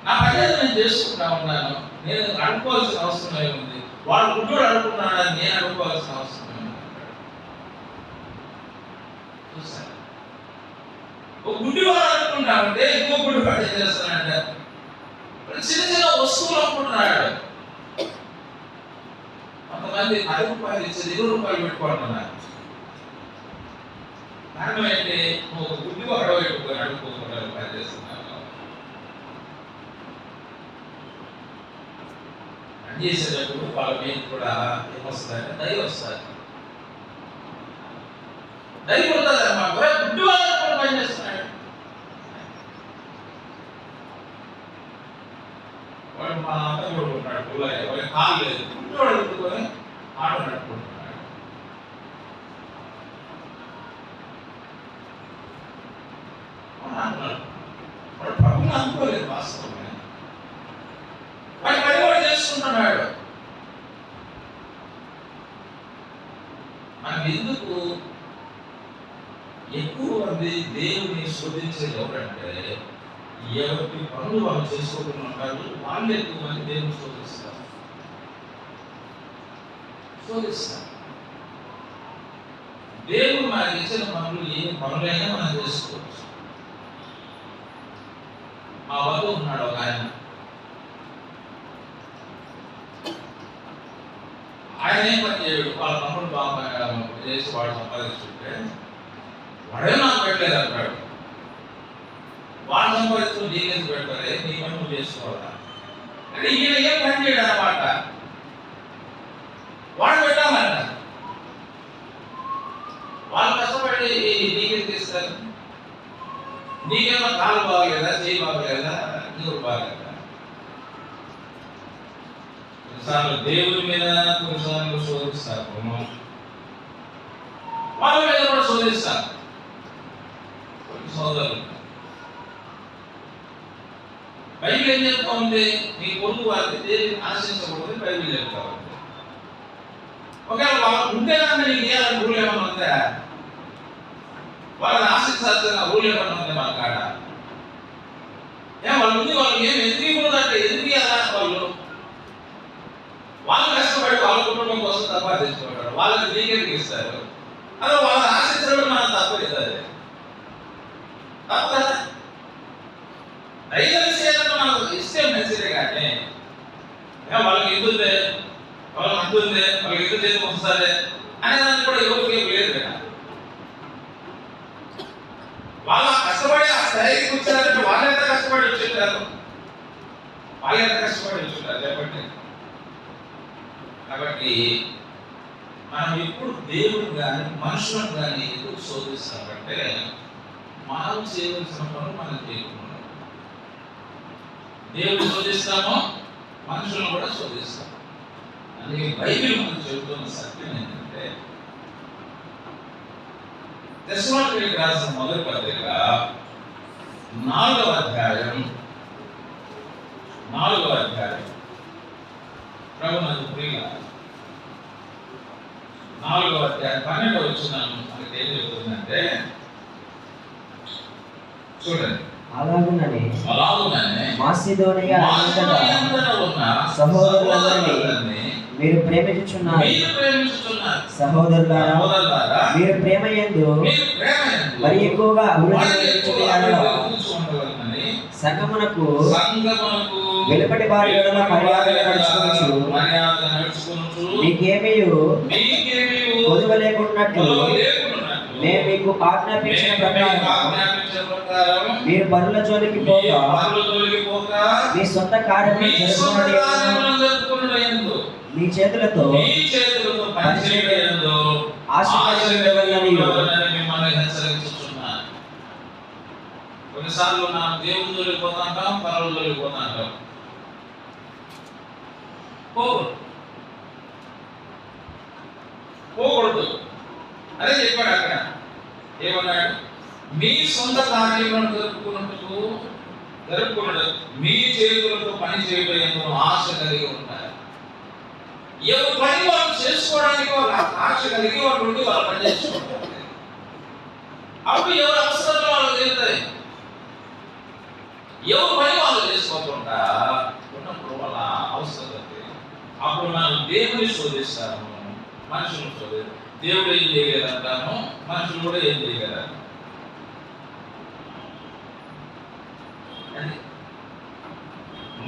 నా పని నేను చేసుకుంటా ఉన్నాను, నేను అడుక్కోవాల్సిన అవసరం ఏముంది? వాడు గుడ్డోడు అడుగుతున్నాడని నేను అడుక్కోవాల్సిన అవసరం ఏముంది? చూసాను, ఒక గుడ్డివాడు అనుకుంటా ఉంటే ఇంకో గుడ్డివాడు ఏం చేస్తానంటే చిన్న చిన్న వస్తువులు అమ్ముకుంటున్నాడు. కొంతమంది 10 రూపాయలు ఇచ్చి 20 రూపాయలు పెట్టుకుంటున్నారు. కారణం ఏంటి? నువ్వు ఒక గుడ్డివాడు పెట్టుకొని అడుక్కోకుండా పని చేస్తున్నావు. పనిచేసేటప్పుడు వాళ్ళ మీద కూడా ఏమొస్తుందంటే దయ వస్తుంది. దయ ఉంటుంది అన్నమాట. గుడ్డి వాళ్ళని కూడా పని చేస్తున్నాడు వాడు. మా అంతా కొడుకుంటున్నాడు పిల్లలు, వాళ్ళకి కాలు లేదు, గుడ్డివాడు కొట్టుకొని ఆటో నడుపుకుంటున్నాడు. వాడు ప్రభుని అనుకోలేదు వాస్తవమే. వాడి పని కూడా చేసుకుంటున్నాడు. మనం ఎందుకు ఎక్కువ మంది దేవుని శోధించేది ఎవరంటే, ఎవరి పనులు వాళ్ళు చేసుకోకుండా ఉంటారు, వాళ్ళు ఎక్కువ మంది దేవుని శోధిస్తారు. దేవుడు మనకి ఇచ్చిన పనులు ఏ పనులైనా మనం చేసుకోవచ్చు. మా వద్ద ఉన్నాడు ఒక ఆయన, ఆయన ఏం పని చేయడు, వాళ్ళ పనులు బాగా చేసి వాడు సంపాదించుకుంటే వాడే నాకు పెట్టలేదు అంటాడు. వాడు సంపాదిస్తూ నీకేసి పెడతారే, నీ పని నువ్వు చేసుకోవాలా అంటే ఈయన ఏం పని చేయడు అన్నమాట. వాడు పెట్టాలంట, వాళ్ళు కష్టపడి నీకేసి తీస్తారు. నీకేమో కాలు బాగలేదా, చేయి బాగలేదా, నీరు బాగలేదా? కొన్నిసార్లు దేవుడి మీద కొన్నిసార్లు శోధిస్తారు, వాళ్ళ మీద కూడా శోధిస్తారు. కొన్ని సోదరులు బైబిల్ ఏం చెప్తా ఉంది, నీ పొరుగు వారికి దేనిని ఆశించకూడదు బైబిల్ చెప్తా ఉంది. ఒకవేళ వాళ్ళకు ఉంటే కనుక నీకు చేయాలని రూల్ ఏమన్నా ఉందా? వాళ్ళని ఆశించాల్సిన రూల్ ఏమన్నా ఉంది మన కాడ? వాళ్ళు ఉంది, వాళ్ళకి ఏం ఎదిగిపోదంటే ఎదిగియాలా? వాళ్ళు కష్టపడి వాళ్ళ కుటుంబం కోసం సంపాదించుకుంటారు, వాళ్ళకి నీకెందుకు ఇస్తారు? అదే వాళ్ళని ఆశించడం మనం తప్పలేదు, తప్పు కదా. దయచేసి ఏదన్నా మనకు ఇస్తే మంచిదే, కానీ వాళ్ళకి ఎందుందే, వాళ్ళకి అంతుంది, వాళ్ళకి ఎందుకు చేసి వస్తుంది అనేదాన్ని కూడా ఎవరికి లేదు కదా. వాళ్ళు కష్టపడి ఆ స్థాయికి వచ్చారంటే వాళ్ళు ఎంత కష్టపడి వచ్చుంటారు, వాళ్ళు ఎంత కష్టపడి వచ్చుంటారు చెప్పండి. కాబట్టి మనం ఎప్పుడు దేవుడు కానీ మనుషులను కానీ ఎందుకు శోధిస్తామంటే, మనం చేయవలసిన పనులు మనం చేయకుండా దేవుడు శోధిస్తామో మనుషులను కూడా శోధిస్తాం. అందుకే బైబిల్ మనకు చెబుతున్న సత్యం ఏంటంటే, తెస్సలోనికీయులకు రాసిన మొదటి పత్రిక 4వ అధ్యాయం ప్రభునందు ప్రియులారా, 4వ అధ్యాయం 12వ వచనం మనకి ఏం చెబుతుందంటే, చూడండి. అలాగుననే మాసిదోనియా అంతటా ఉన్న సహోదరులందరినీ మీరు ప్రేమించుచున్నారు. సహోదరులారా, మీరు ప్రేమ యందు మరి ఎక్కువగా సంగమునకు వెలుపటి వారి ఎడల మర్యాద నడుచుకొనుచు మీకేమీ కొదువ లేకున్నట్లు మేము మీకు ఆజ్ఞాపించిన ప్రకారం మీరు పరుల జోలికి పోగా మీ సొంత కార్యములు జరుపుకొనుటయందు మీ చేతులతో ఆశీర్వదించవలెనని మిమ్మల్ని హెచ్చరించుచున్నాను. కొన్నిసార్లు మనం దేవుని జోలికి పోతాంటాం, పరుల జోలికి పోతాంటాం. పోకూడదు అదే చెప్పాడు అక్కడ. ఏమన్నాడు? మీ సొంత కార్యములను జరుపుకున్నట్టు మీ చేతులతో పని చేయడం ఆశ కలిగి ఉంటారు. ఎవరు పని వాళ్ళు చేసుకోవడానికి వాళ్ళు ఆశ కలిగి వాళ్ళు ఉండి వాళ్ళు పని చేసుకుంటారు. అప్పుడు ఎవరు అవసరంలో వాళ్ళు తీరుతాయి. ఎవరు పని వాళ్ళు చేసుకోకుండా ఉన్నప్పుడు వాళ్ళ అవసరం అప్పుడు మనం దేవుని శోధిస్తాము, మనుషులను శోధిస్తాము. దేవుడు ఏం చేయలేదంటాము, మనుషులు కూడా ఏం చేయలేరు.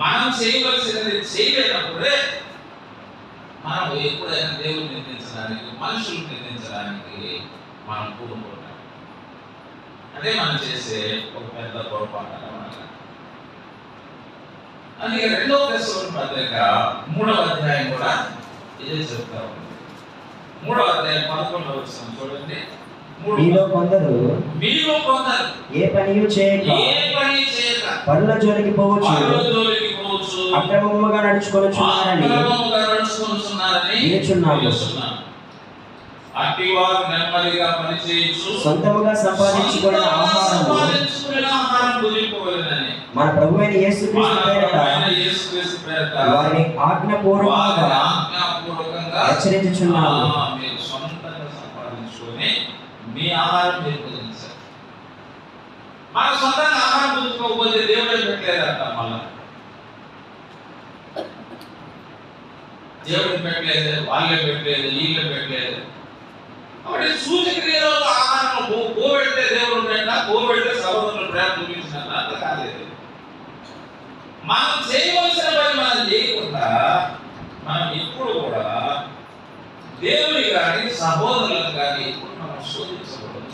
మనం చేయవలసినది చేయలేనప్పుడే మనం ఎప్పుడైనా దేవుని నిర్ణయించడానికి, మనుషులు నిర్ణయించడానికి మనం కూడుకుంటాం. అదే మనం చేసే ఒక పెద్ద పొరపాటు అన్నమాట. అందుకే 2వ దశలోని పత్రిక 3వ అధ్యాయం కూడా ఇదే చెప్తా ఉంది. 3వ అధ్యాయం 11వ వచనం చూడండి. మీలో కొందరు ఏ పని చేయక పనుల జోలికి పోవచ్చు, అక్రమముగా నడుచుకొనుచున్నారని వినుచున్నాము. అట్టివారు నెమ్మదిగా పనిచేయచ్చు, సొంతముగా సంపాదించుకున్న ఆహారము మన ప్రభువైన యేసుక్రీస్తు పేరట వారిని ఆజ్ఞాపూర్వకంగా హెచ్చరించుచున్నాము. మీరు సొంతంగా సంపాదించుకొని మీ ఆహారం మీరు భుజించాలి. మన సొంతంగా ఆహారం భుజించుకోకపోతే దేవుడే పెట్టలేదంట. మళ్ళా దేవుడు పెట్టలేదు, వాళ్ళే పెట్టలేదు, వీళ్ళే పెట్టలేదు. కాబట్టి సూచక్రియలో ఆహారం పోబెడితే దేవుడు పెట్ట, పోబెడితే సహోదరులు ప్రేమ చూపించినట్టు అంత కాలేదు. మనం చేయవలసిన పని మనం చేయకుండా మనం ఎప్పుడు కూడా దేవుని కానీ సహోదరులను కానీ ఎప్పుడు మనం శోధించకూడదు.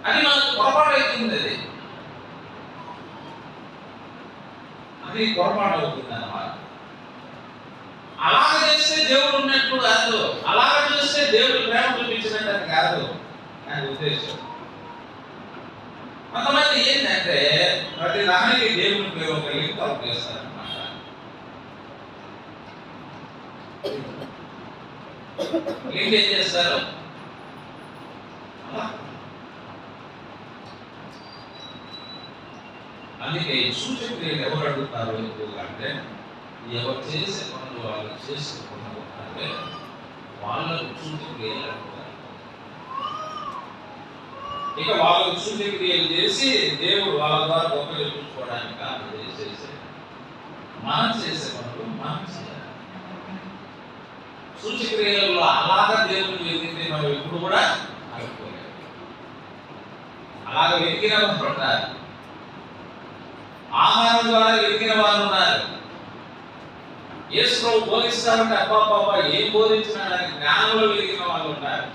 అది మనకు పొరపాటు అవుతుంది. అది పొరపాటు అవుతుంది అన్నమాట. అలాగ చేస్తే దేవుడు ఉన్నట్టు కాదు, అలాగ చేస్తే దేవుడు ప్రేమ చూపించినట్టు కాదు నా ఉద్దేశం. కొంతమంది ఏంటంటే ప్రతి దానికి దేవుని పేరు ఒక లింక్ అవుట్ చేస్తారన్నమాట. లింక్ ఏం చేస్తారు? అందుకే సూచక్రియలు ఎవరు అడుగుతారు ఎక్కువగా అంటే, ఎవరు చేసే పనులు వాళ్ళు చేసుకున్నారు అంటే వాళ్ళకు సూచక్రియలు అడుగుతారు. ఇక వాళ్ళకు సూచక్రియలు చేసి దేవుడు వాళ్ళ ద్వారా గొప్పలు చూసుకోవడానికి కాదు చేసేసి మనం చేసే పనులు మనం చేయాలి. సూచక్రియలలో అలాగా దేవుడిని వెతికితే మనం ఎప్పుడు కూడా అనుకోలేదు. అలాగ వెతికిన వాళ్ళు ఉన్నారు, ఆహారం ద్వారా వెతికిన వాళ్ళు ఉన్నారు. యేసు ప్రభు బోధిస్తామంటే అబ్బాబ్బా ఏం బోధించినా జ్ఞానంలో వెతికిన వాళ్ళు ఉన్నారు,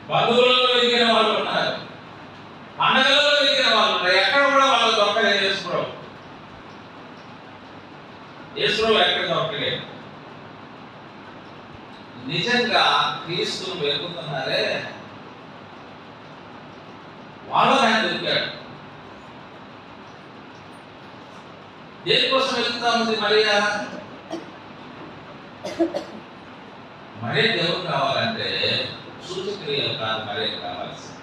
బంధువులలో వెతికిన వాళ్ళు ఉన్నారు, పండగలలో వెతికిన వాళ్ళు ఉన్నారు. ఎక్కడ కూడా వాళ్ళు దొరకలేదు యేసు ప్రభు. యేసు ప్రభు ఎక్కడ దొరకలేదు. నిజంగా క్రీస్తును వెతుకుతున్నారే వాళ్ళు ఆయన దొరికాడు. దేనికోసం వెతుకుతా ఉంది మరియా? మరే దేవుడు కావాలంటే సూచక్రియలు కాదు మరే కావాల్సింది.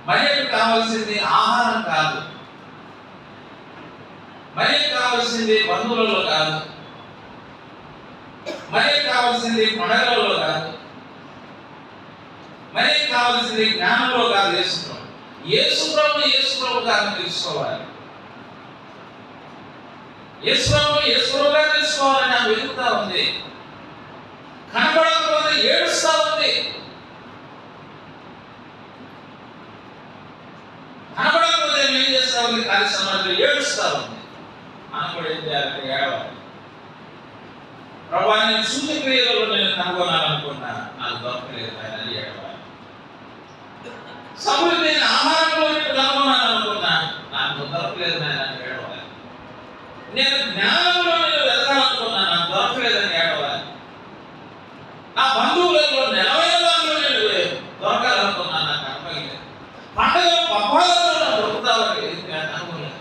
మరియకు కావాల్సింది ఆహారం కాదు, మరియకు కావాల్సింది బంధువులలో కాదు, మరియకు కావాల్సింది పండగలలో కాదు, మరియకు కావాల్సింది జ్ఞానంలో కాదు. యేసు ప్రభు కాదు తెలుసుకోవాలి. యేసు ప్రభుగా తెలుసుకోవాలని నాకు వెతుకుతా ఉంది. కనబడకపోతే ఏడుస్తా ఉంది. కనబడకపోతే ఏం చేస్తా ఉంది? కార్యక్రమాలు ఏడుస్తా ఉంది. మనం కూడా ఏం చేయాలంటే ఏడవాలి. ప్రభా నేను సూచక్రియలలో నేను కనుగొనాలనుకున్నా, నాకు దొరకలేదు ఆయన అని ఏడవాలి. సమృద్ధి నేను ఆహారంలో కనుగొనాలనుకున్నా, నాకు దొరకలేదు ఆయన అని ఏడవాలి. నేను జ్ఞానంలో నేను వెతకాలనుకున్నా, నాకు దొరకలేదని ఏడవాలి. నా బంధువులలో నెలవైన దాంట్లో నేను దొరకాలనుకున్నా, నాకు అనుకోలేదు. పండుగ పబ్బాలలో నాకు దొరుకుతావని నాకు అనుకోలేదు.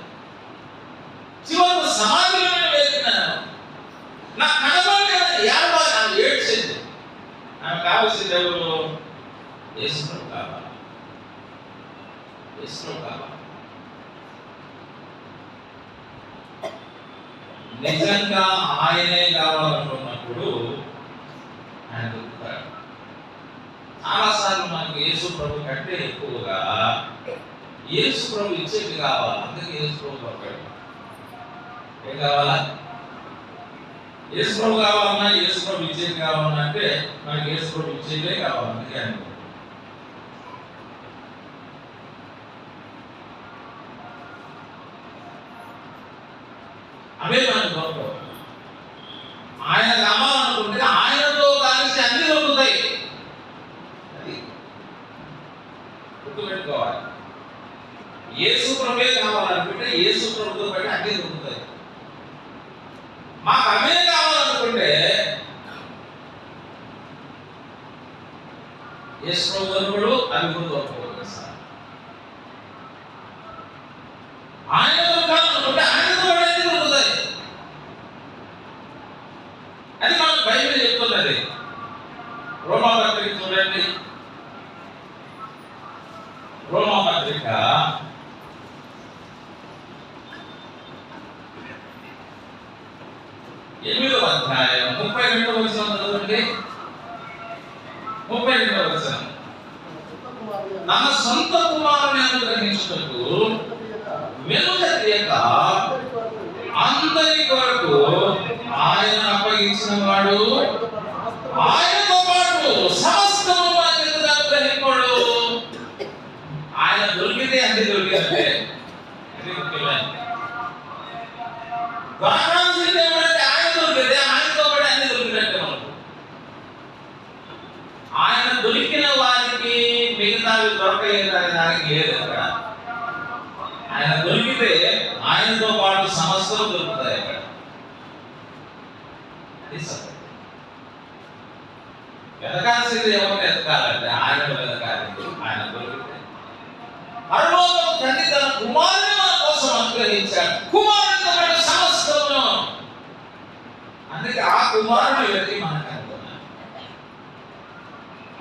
చివరికి సమాధిలో నేను వెతికినాను, నాకు కనబడలేదు. ఏడవాలి, నాకు ఏడ్చింది. నాకు కావాల్సింది ఎవరు? యేసు ప్రభు కావాలి. యేసు ప్రభు కావాలి. నిజంగా ఆయనే కావాలనుకున్నప్పుడు ఆయన దొరుకుతాడు. చాలాసార్లు మనకు యేసు ప్రభు కంటే ఎక్కువగా యేసు ప్రభు ఇచ్చేది కావాలి. అందుకే యేసు ప్రభు దొరకాడు. ఏం కావాలా? యేసు ప్రభు కావాలన్నా, యేసు ప్రభు ఇచ్చేది కావాలన్నా అంటే మనకి యేసు ప్రభు ఇచ్చేదే కావాలి. అందుకే ఆయన అవే మనకు దొరకవు. ఆయన కావాలనుకుంటే ఆయనతో కలిసి అన్ని దొరుకుతాయి. అది యేసు ప్రభువే కావాలనుకుంటే యేసు ప్రభుతో బట్టి అన్నీ దొరుకుతాయి. మాకు అవే కావాలనుకుంటే యేసు ప్రభు దొరకడు, అవి కూడా దొరకవు సార్. ఆయన దొరకాలనుకుంటే ఆయనతో పాటు అన్నీ దొరుకుతాయి. అది మనకు బైబిల్ చెప్తున్నది. రోమాపత్రిక చూడండి, రోమాపత్రిక 8వ అధ్యాయం 32వ వచనం చదవండి. 32వ వచనం. తన సొంత కుమారుని అనుగ్రహించుటకు వెనుక తీయక అందరి కొరకు ఆయన అప్పగించిన వాడు, ఆయనతో పాటు సమస్తము మనకు అనుగ్రహించాడు. ఆయన దొరికితే అన్ని దొరికినట్టే. దొరకాల్సింది ఏమంటే ఆయన దొరికితే ఆయనతో పాటు అన్ని దొరికినట్టే మనకు. ఆయన దొరికిన వారికి మిగతావి దొరకలేదు అనే దానికి లేదు అక్కడ. ఆయన దొరికితే ఆయనతో పాటు సమస్తలు దొరుకుతాయి అక్కడ. అది సత్యం. వెతకాల్సింది ఎవరు ఎతకాలంటే ఆయన వెతకాలి. ఆయన దొరికితే పరలోకం తండ్రి తన కుమారుని మన కోసం అనుగ్రహించాడు. కుమారునితో పాటు సమస్తమును. అందుకే ఆ కుమారుని వెతికి మనకు అనుకున్నాను.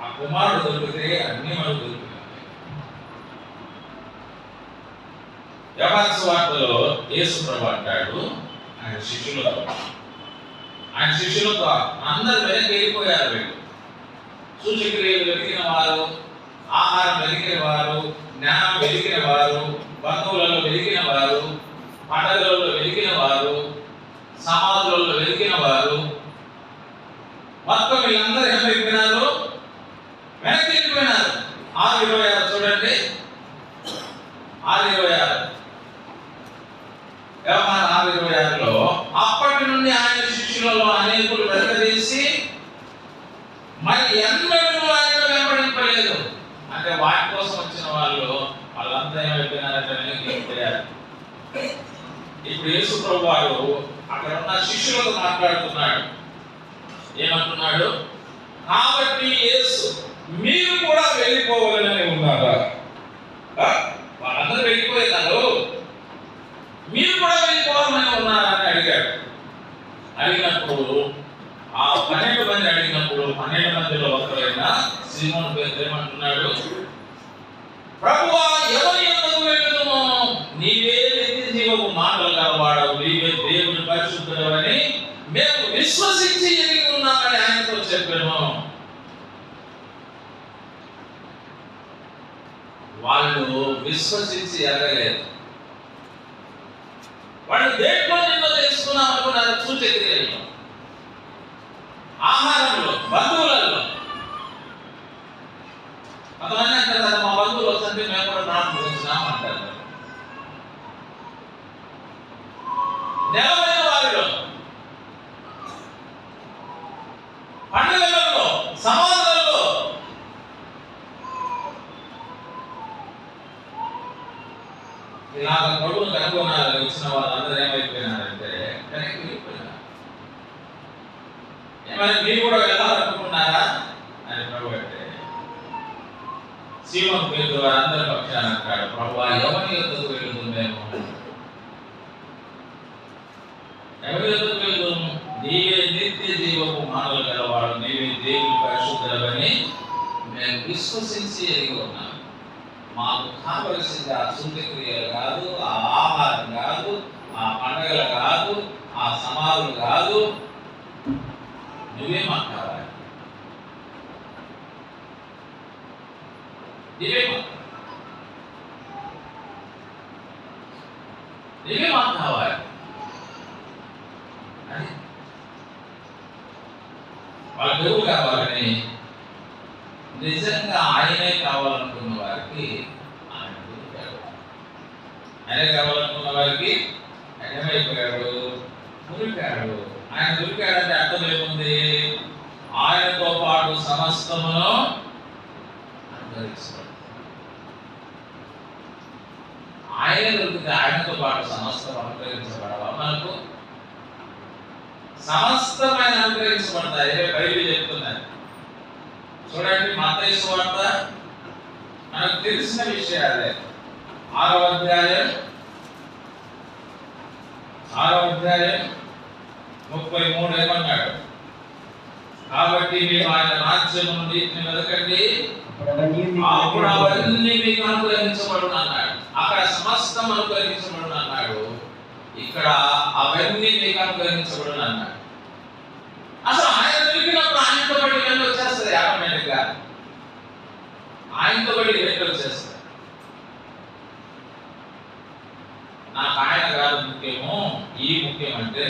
ఆ కుమారుడు దొరికితే అన్ని మనకు దొరికినాయి. యోహాను సువార్తలో యేసు ప్రభు అంటాడు ఆయన శిష్యులతో అందరు వెనక్కి వెళ్ళిపోయారు. వీళ్ళు సూచక్రియలు వెతికిన వారు, ఆహారం వెతికిన వారు, జ్ఞానం వెతికిన వారు, బంధువులలో వెతికిన వారు, పండగలలో వెతికిన వారు, సమాధులలో వెతికిన వారు, మొత్తం వీళ్ళందరూ ఏం వెళ్ళిపోయినారు? వెనక్కి వెళ్ళిపోయినారు. 6:26 చూడండి. 6:26 యోహాను 6:26లో అప్పటి నుండి ఆయన శిష్యులలో అనేకులు వెతకదీసి మరి ఎన్నడూ ఆయన వెంబడింపలేదు. అంటే వాటి కోసం వచ్చిన వాళ్ళంతా ఏమైపోయినారంటే వెళ్ళిపోయారు. ఇప్పుడు యేసు ప్రభు వారు అక్కడ ఉన్న శిష్యులతో మాట్లాడుతున్నాడు. ఏమంటున్నాడు? కాబట్టి యేసు మీరు కూడా వెళ్ళిపోవాలని ఉన్నారా? వాళ్ళందరూ వెళ్ళిపోయినారు, మీరు కూడా వెళ్ళిపోవాలని ఉన్నారా అని అడిగాడు. అడిగినప్పుడు ఆ 12 మంది అడిగినప్పుడు 12 మందిలో ఒకరైన సీమోను పేతురు ఏమంటున్నాడు? ప్రభువా, ఎవరి యొద్దకు వెళ్ళుదుము? నీవే నిత్య జీవపు మాటలు గలవాడవు, నీవే దేవుని పరిశుద్ధుడవని మేము విశ్వసించి ఎరిగి ఉన్నామని ఆయనతో చెప్పాను. వాళ్ళు విశ్వసించి ఎరగలేదు. వాళ్ళు దేంట్లో నిన్ను తెలుసుకున్నాం అనుకున్నారు? సూచక్రియల్లో, ఆహారంలో, బంధువులలో. కొంతమంది అంటారు మా బంధువులు వస్తుంటే మేము కూడా ప్రాణం పోయించినాం అంటారు. నెలవైన వారిలో, పండుగలలో, సమాజంలో ఇలాగ ప్రభువును కనుగొనాలని వచ్చిన వాళ్ళందరూ ఏమైపోయినారంటే వెనక్కి వెళ్ళిపోయినారు. ఏమైనా మీరు కూడా వెళ్ళాలనుకుంటున్నారా అని ప్రభు అంటే సీమోను పేతురు వారందరి పక్షాన అంటాడు, ప్రభువా, ఎవరి యొద్దకు వెళ్తుంది? మేము ఎవరి యొద్దకు వెళ్తాము? నీవే నిత్య జీవపు మాటలు గలవాడు, నీవే దేవుని పరిశుద్ధుడవని మేము విశ్వసించి ఎరిగి ఉన్నాం. మాకు కావలసింది ఆ సూచక్రియలు కాదు, ఆ ఆహారం కాదు, ఆ పండగలు కాదు, ఆ సమాధులు కాదు, నువ్వే మాకు కావాలి. నువ్వే మాకు కావాలి అని వాళ్ళకి ఎవరు కావాలని నిజంగా ఆయనే కావాలనుకున్న వారికి ఆయన దొరికాడు. ఆయనే కావాలనుకున్న వారికి ఏమైపోయాడు? దొరికాడు. ఆయన దొరికాడంటే అర్థం ఏముంది? ఆయనతో పాటు సమస్తమును అనుగ్రహిస్తాడు. ఆయన దొరికితే ఆయనతో పాటు సమస్తం అనుగ్రహించబడవా? మనకు సమస్తమైన అనుగ్రహించబడతాయి. బైబిల్ చెప్తున్నది. చూడండి, మత్తయి సువార్త మనకు తెలిసిన విషయాలే. 6వ అధ్యాయం 33 ఏమన్నాడు? కాబట్టి మీరు ఆయన రాజ్యము నీతిని వెతకండి, అప్పుడు అవన్నీ మీకు అనుగ్రహించబడును అన్నాడు. అక్కడ సమస్తం అనుగ్రహించబడును అన్నాడు, ఇక్కడ అవన్నీ మీకు అనుగ్రహించబడును అన్నాడు. అసలు ఆయన దొరికినప్పుడు ఆయనతో బట్టి వెళ్ళి వచ్చేస్తుంది. ఆటోమేటిక్ గా ఆయనతో బట్టి వెళ్ళి వచ్చేస్తుంది. నాకు ఆయన కాదు ముఖ్యము, ఈ ముఖ్యం అంటే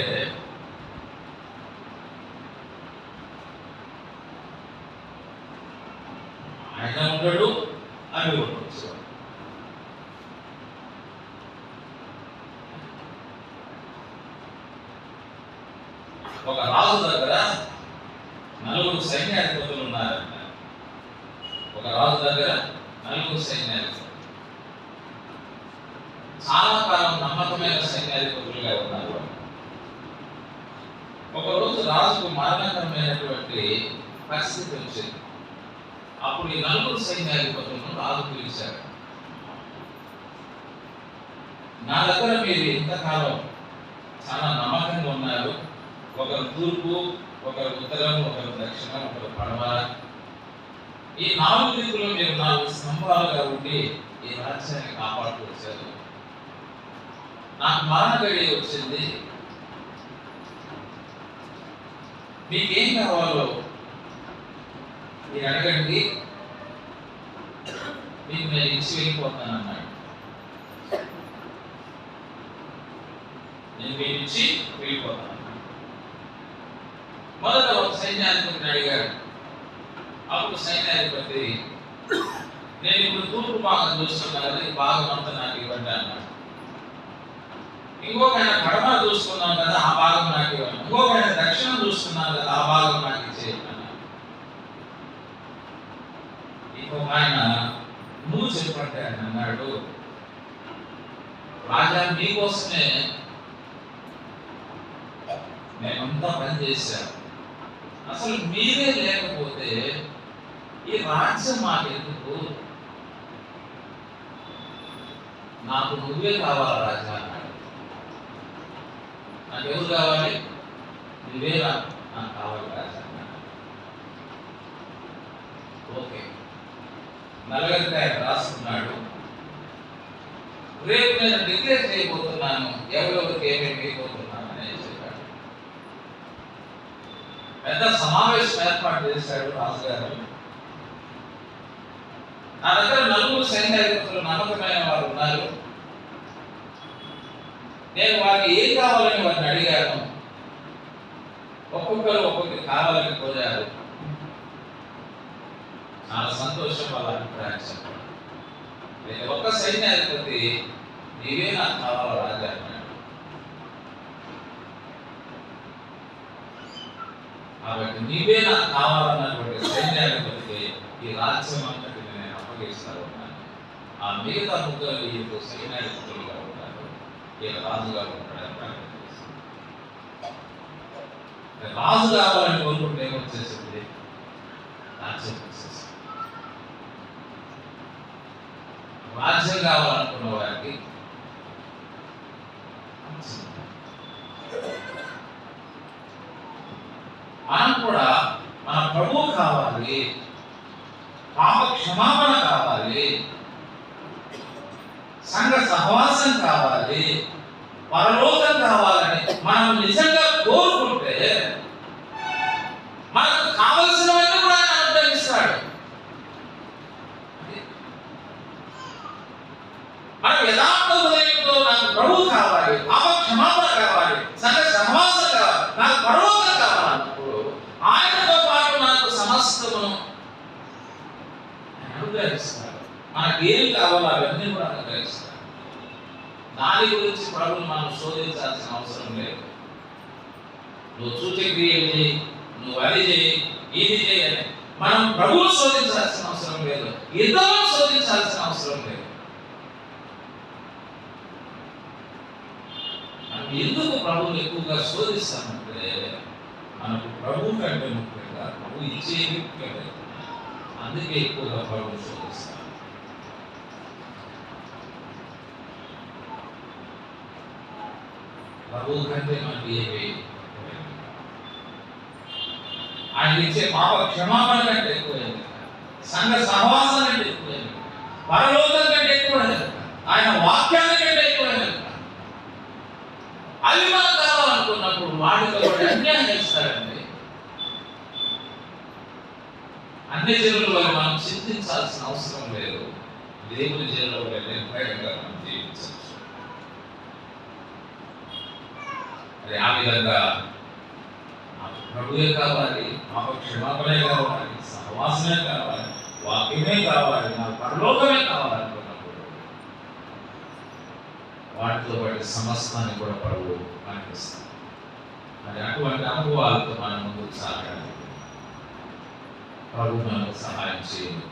ఆయన ఉండడు అని ఉండొచ్చు. ఒక రాజు దగ్గర 4 సైన్యాధిపతులు ఉన్నారంట. ఒక రాజు దగ్గర 4 సైన్యాధిపతులు చాలా కాలం నమ్మకమైన సైన్యాధిపతులుగా ఉన్నారు. ఒకరోజు రాజుకు మరణకరమైనటువంటి పరిస్థితి వచ్చింది. అప్పుడు ఈ 4 సైన్యాధిపతులను రాజు పిలిచాడు. నా దగ్గర మీరు ఇంతకాలం చాలా నమ్మకంగా ఉన్నారు. ఒకరు తూర్పు, ఒకరు ఉత్తరం, ఒకరు దక్షిణం, ఒకరు పడమర. ఈ 4 దిక్కులు మీరు 4 స్తంభాలుగా ఉండి ఈ రాజ్యాన్ని కాపాడుతూ వచ్చారు. నాకు మరణ గడి వచ్చింది. మీకేం కావాలో మీరు అడగండి, మీకు నేను ఇచ్చి వెళ్ళిపోతాను అన్నాడు. నేను మీరు ఇచ్చి వెళ్ళిపోతాను. మొదట ఒక సైన్యాధిపతిని అడిగాడు. అప్పుడు సైన్యాధిపతి, నేను ఇప్పుడు తూర్పు భాగం చూస్తున్నాను, ఈ భాగం అంతా నాకు ఇవ్వండి అన్నాడు. ఇంకొక ఆయన పడమర చూసుకున్నాం కదా, ఆ భాగం నాకు ఇవ్వండి. ఇంకొక ఆయన దక్షిణం చూస్తున్నాను కదా, ఆ భాగం నాకు ఇచ్చేయండి అన్నాడు. ఇంకొక ఆయన, నువ్వు చెప్పండి అని అన్నాడు. రాజా, మీకోసమే మేమంతా పని చేశాను. అసలు మీరే లేకపోతే ఈ రాజ్యం మాకెందుకు? నాకు నువ్వే కావాలి రాజా అన్నాడు. నాకు ఎవరు కావాలి? నువ్వే నాకు కావాలి రాజా అన్నాడు. ఓకే, నలుగురికి ఆయన రాసుకున్నాడు. రేపు నేను డిక్లేర్ చేయబోతున్నాను, ఎవరెవరికి ఏమేమి వేయబోతున్నాను అనేది చెప్పాడు. పెద్ద సమావేశం ఏర్పాటు చేశాడు రాజుగారు. నా దగ్గర 4 సైన్యాధిపతులు నమ్మకమైన వారు ఉన్నారు. నేను వారికి ఏం కావాలని వారిని అడిగాను. ఒక్కొక్కరు ఒక్కొక్కటి కావాలని కోరారు. చాలా సంతోషం వాళ్ళ అభిప్రాయం చెప్పాడు. నేను ఒక్క సైన్యాధిపతి, నీవే నాకు కావాలి రాజా అన్నాడు. కాబట్టి నీవే నాకు కావాలన్నటువంటి సైన్యాధిపతికి ఈ రాజ్యం అంతటి నేను అప్పగిస్తాను అన్నాను. ఆ మిగతా 3 సైన్యాధిపతులుగా ఉంటారు, ఈయన రాజుగా ఉంటాడని ప్రకటిస్తాను. రాజు కావాలని కోరుకుంటే ఏమొచ్చేసింది? రాజ్యం వచ్చేసింది. రాజ్యం కావాలనుకున్న వారికి మనం కూడా మన ప్రభువు కావాలి, పాప క్షమాపణ కావాలి, సంఘ సహవాసం కావాలి, పరలోకం కావాలని మనం నిజంగా కోరుకుంటే మనకు కావలసినవన్నీ కూడా ఆయన అనుగ్రహిస్తాడు. మనం యథార్థ హృదయంతో నాకు ప్రభువు కావాలి, పాప క్షమాపణ కావాలి, సంఘ సహవాసం కావాలి, నాకు పరలోకం కావాలన్నప్పుడు ఆయనతో పాటు నాకు సమస్తము అనుగ్రహిస్తాడు. మనకి ఏం కావాలో అవన్నీ కూడా అనుగ్రహిస్తాడు. దాని గురించి ప్రభువుని మనం శోధించాల్సిన అవసరం లేదు. నువ్వు సూచక్రియలు చేయి, నువ్వు అది చేయి, ఇది చేయని మనం ప్రభువును శోధించాల్సిన అవసరం లేదు, ఇతరులను శోధించాల్సిన అవసరం లేదు. మనం ఎందుకు ప్రభువుని ఎక్కువగా శోధిస్తామంటే మనకు ప్రభు కంటే ముఖ్యంగా ప్రభు ఇచ్చేది ముఖ్యంగా, అందుకే ఎక్కువగా ప్రభువుని శోధిస్తాం. ప్రభు కంటే మనకి ఏవి ఆయన ఇచ్చే పాప క్షమాపణ కంటే ఎక్కువైంది, సంఘ సహవాసం కంటే ఎక్కువైంది, పరలోకం కంటే ఎక్కువైంది, ఆయన వాక్యాన్ని కంటే ఎక్కువైంది. అవి మనం కావాలనుకున్నప్పుడు వాటితో కూడా అన్యాయం చేస్తారండి. అన్ని జనుల వల్ల మనం చింతించాల్సిన అవసరం లేదు. దేవుని జనుల వల్ల నిర్భయంగా మనం జీవించవచ్చు. మరి ఆ విధంగా ప్రభువే కావాలి, మాకు క్షమాపణే కావాలి, సహవాసమే కావాలి, వాక్యమే కావాలి, నాకు పరలోకమే కావాలనుకున్నప్పుడు వాటితో పాటు సమస్తాన్ని కూడా ప్రభు అనిపిస్తాం. మరి అటువంటి అనుభవాలతో మనం ముందుకు సాగాలి. ప్రభు మనకు సహాయం చేయాలి.